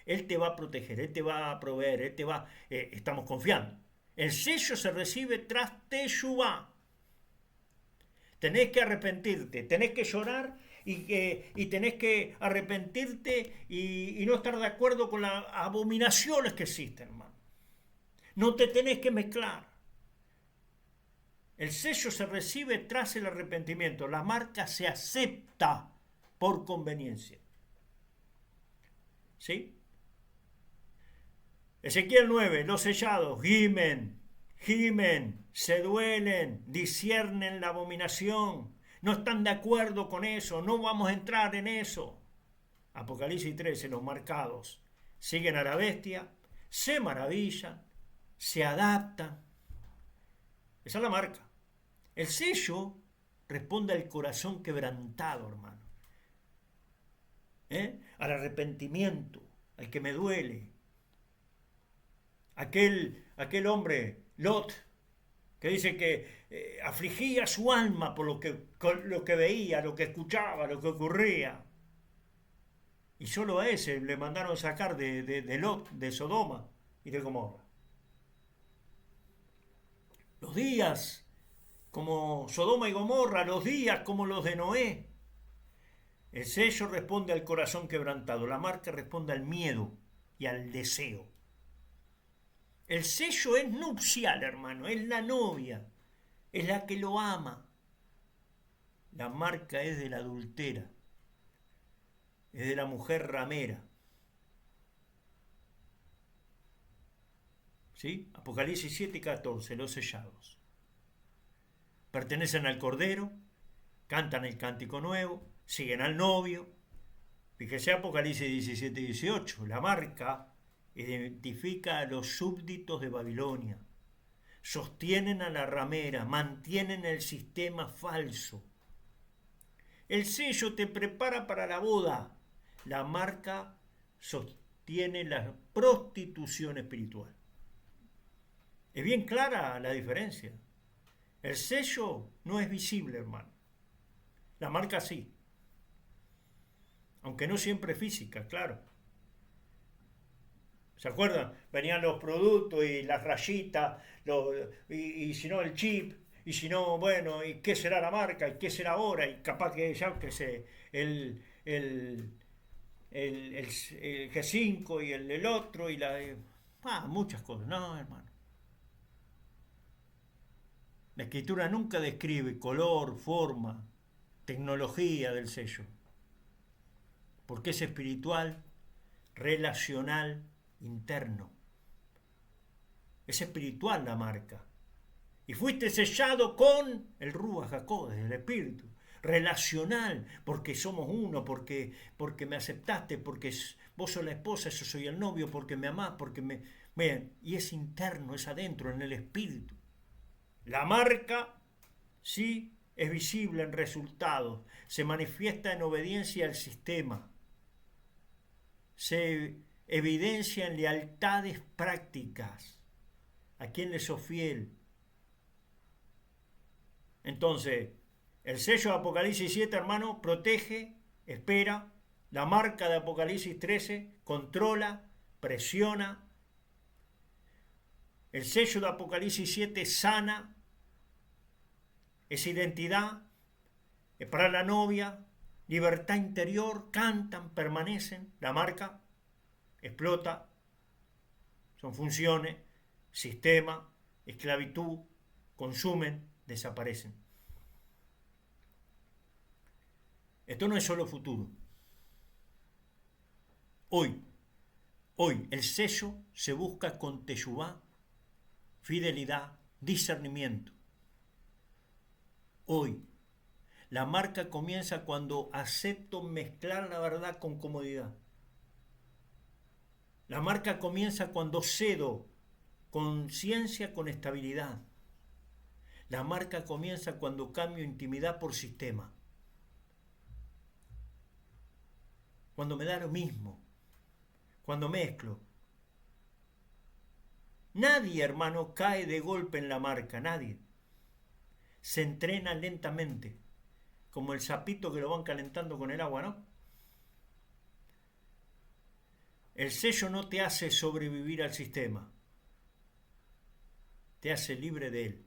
Él te va a proteger, Él te va a proveer, Él te va... estamos confiando. El sello se recibe tras Teshuvá. Tenés que arrepentirte, tenés que llorar y tenés que arrepentirte y no estar de acuerdo con las abominaciones que existen, hermano. No te tenés que mezclar. El sello se recibe tras el arrepentimiento. La marca se acepta por conveniencia. ¿Sí? Ezequiel 9, los sellados gimen, se duelen, disciernen la abominación, no están de acuerdo con eso, no vamos a entrar en eso. Apocalipsis 13, los marcados siguen a la bestia, se maravillan, se adaptan. Esa es la marca. El sello responde al corazón quebrantado, hermano. Al arrepentimiento, al que me duele. Aquel hombre, Lot, que dice que afligía su alma por lo que veía, lo que escuchaba, lo que ocurría. Y solo a ese le mandaron sacar de Lot, de Sodoma y de Gomorra. Los días como Sodoma y Gomorra, los días como los de Noé. El sello responde al corazón quebrantado, la marca responde al miedo y al deseo. El sello es nupcial, hermano, es la novia, es la que lo ama. La marca es de la adultera, es de la mujer ramera. ¿Sí? Apocalipsis 7 y 14, los sellados. Pertenecen al Cordero, cantan el cántico nuevo, siguen al novio. Fíjese Apocalipsis 17 y 18, la marca identifica a los súbditos de Babilonia, sostienen a la ramera, mantienen el sistema falso. El sello te prepara para la boda, la marca sostiene la prostitución espiritual. Es bien clara la diferencia. El sello no es visible, hermano. La marca sí. Aunque no siempre física, claro. ¿Se acuerdan? Venían los productos y las rayitas, y si no el chip, y si no, bueno, ¿y qué será la marca? ¿Y qué será ahora? Y capaz que ya que sé, el G5 y el otro, y muchas cosas. No, hermano. La escritura nunca describe color, forma, tecnología del sello, porque es espiritual, relacional, interno. Es espiritual la marca. Y fuiste sellado con el Ruach HaKodesh, el Espíritu. Relacional, porque somos uno, porque me aceptaste, porque vos sos la esposa, yo soy el novio, porque me amás, porque me... Vean, y es interno, es adentro, en el Espíritu. La marca, sí, es visible en resultados, se manifiesta en obediencia al sistema, se evidencia en lealtades prácticas, a quien le sos fiel. Entonces, el sello de Apocalipsis 7, hermano, protege, espera. La marca de Apocalipsis 13 controla, presiona. El sello de Apocalipsis 7 sana, es identidad, es para la novia, libertad interior, cantan, permanecen. La marca explota, son funciones, sistema, esclavitud, consumen, desaparecen. Esto no es solo futuro. Hoy, el sello se busca con teshuvá, fidelidad, discernimiento. Hoy, la marca comienza cuando acepto mezclar la verdad con comodidad. La marca comienza cuando cedo conciencia con estabilidad. La marca comienza cuando cambio intimidad por sistema. Cuando me da lo mismo. Cuando mezclo. Nadie, hermano, cae de golpe en la marca. Nadie. Se entrena lentamente. Como el sapito que lo van calentando con el agua, ¿no? El sello no te hace sobrevivir al sistema. Te hace libre de él.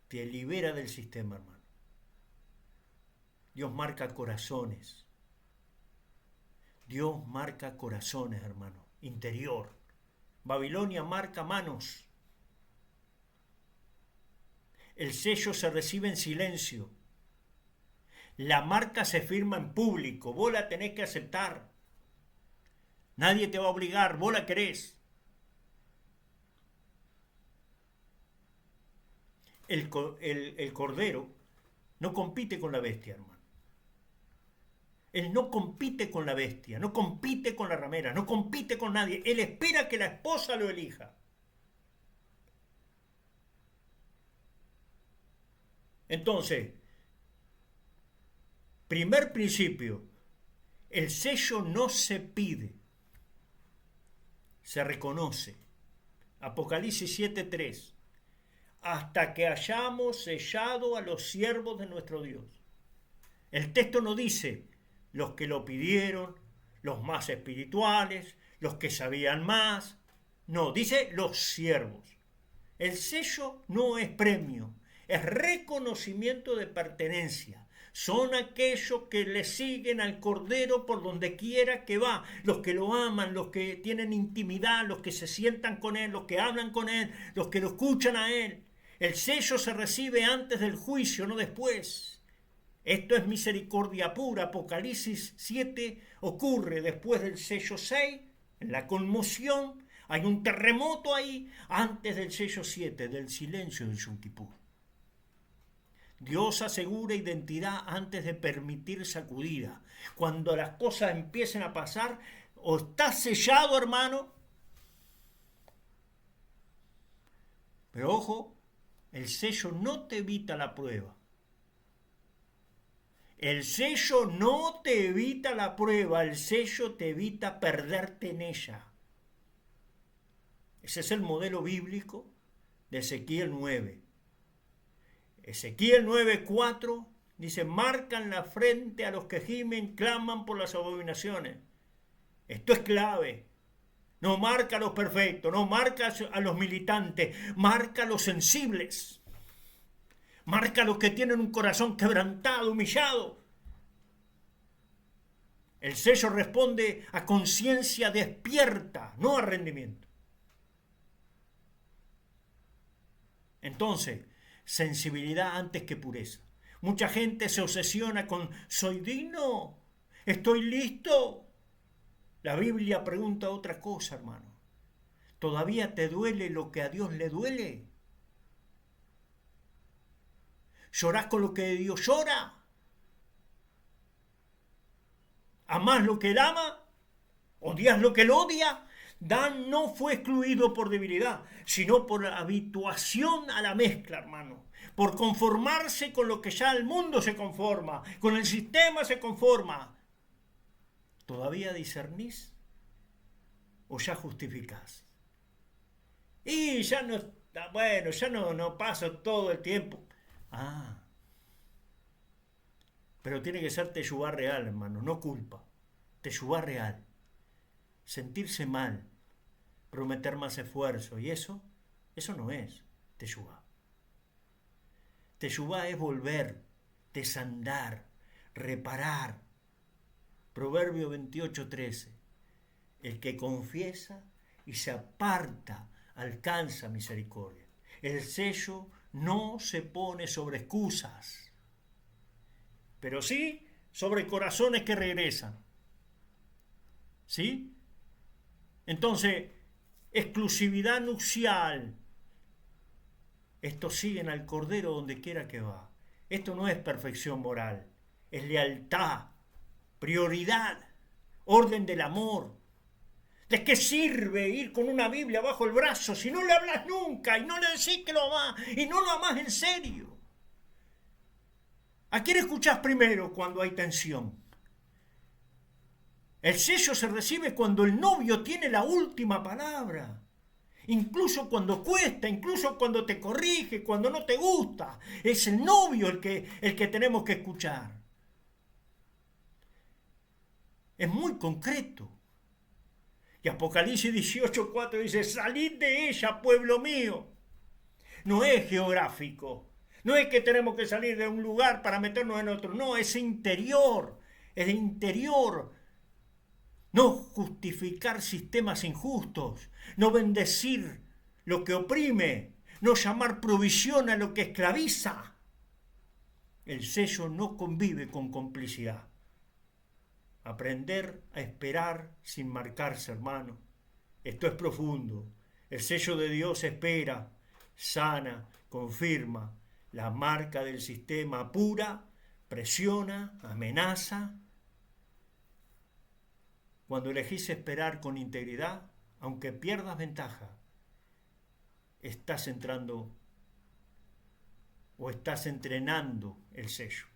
Te libera del sistema, hermano. Dios marca corazones. Dios marca corazones, hermano. Interior. Babilonia marca manos. El sello se recibe en silencio. La marca se firma en público. Vos la tenés que aceptar. Nadie te va a obligar, vos la querés. El cordero no compite con la bestia, hermano. Él no compite con la bestia, no compite con la ramera, no compite con nadie. Él espera que la esposa lo elija. Entonces, primer principio, el sello no se pide, se reconoce. Apocalipsis 7:3. Hasta que hayamos sellado a los siervos de nuestro Dios. El texto no dice los que lo pidieron, los más espirituales, los que sabían más. No, dice los siervos. El sello no es premio, es reconocimiento de pertenencia. Son aquellos que le siguen al Cordero por donde quiera que va, los que lo aman, los que tienen intimidad, los que se sientan con Él, los que hablan con Él, los que lo escuchan a Él. El sello se recibe antes del juicio, no después. Esto es misericordia pura. Apocalipsis 7 ocurre después del sello 6, en la conmoción. Hay un terremoto ahí antes del sello 7, del silencio del Yom Kippur. Dios asegura identidad antes de permitir sacudida. Cuando las cosas empiecen a pasar, o estás sellado, hermano. Pero ojo, el sello no te evita la prueba. El sello no te evita la prueba, el sello te evita perderte en ella. Ese es el modelo bíblico de Ezequiel 9. Ezequiel 9:4 dice, marcan la frente a los que gimen, claman por las abominaciones. Esto es clave. No marca a los perfectos, no marca a los militantes, marca a los sensibles. Marca a los que tienen un corazón quebrantado, humillado. El sello responde a conciencia despierta, no a rendimiento. Entonces, sensibilidad antes que pureza. Mucha gente se obsesiona con ¿soy digno? ¿Estoy listo? La Biblia pregunta otra cosa, hermano. ¿Todavía te duele lo que a Dios le duele? ¿Llorás con lo que Dios llora? ¿Amás lo que Él ama? ¿Odias lo que Él odia? Dan no fue excluido por debilidad, sino por habituación a la mezcla, hermano. Por conformarse con lo que ya el mundo se conforma, con el sistema se conforma. ¿Todavía discernís o ya justificás? Y ya no, bueno, ya no paso todo el tiempo. Pero tiene que ser teshuvá real, hermano, no culpa. Teshuvá real. Sentirse mal, prometer más esfuerzo, y eso no es teshuvá. Teshuvá es volver, desandar, reparar. Proverbio 28:13. El que confiesa y se aparta alcanza misericordia. El sello no se pone sobre excusas, pero sí sobre corazones que regresan. ¿Sí? Entonces, exclusividad nupcial. Estos siguen al Cordero donde quiera que va. Esto no es perfección moral, es lealtad, prioridad, orden del amor. ¿De qué sirve ir con una Biblia bajo el brazo si no le hablas nunca y no le decís que lo amás y no lo amás en serio? ¿A quién escuchás primero cuando hay tensión? El sello se recibe cuando el novio tiene la última palabra. Incluso cuando cuesta, incluso cuando te corrige, cuando no te gusta. Es el novio el que tenemos que escuchar. Es muy concreto. Y Apocalipsis 18:4 dice, salid de ella, pueblo mío. No es geográfico. No es que tenemos que salir de un lugar para meternos en otro. No, es interior. Es interior. No justificar sistemas injustos, no bendecir lo que oprime, no llamar provisión a lo que esclaviza. El sello no convive con complicidad. Aprender a esperar sin marcarse, hermano. Esto es profundo. El sello de Dios espera, sana, confirma. La marca del sistema apura, presiona, amenaza. Cuando elegís esperar con integridad, aunque pierdas ventaja, estás entrando o estás entrenando el sello.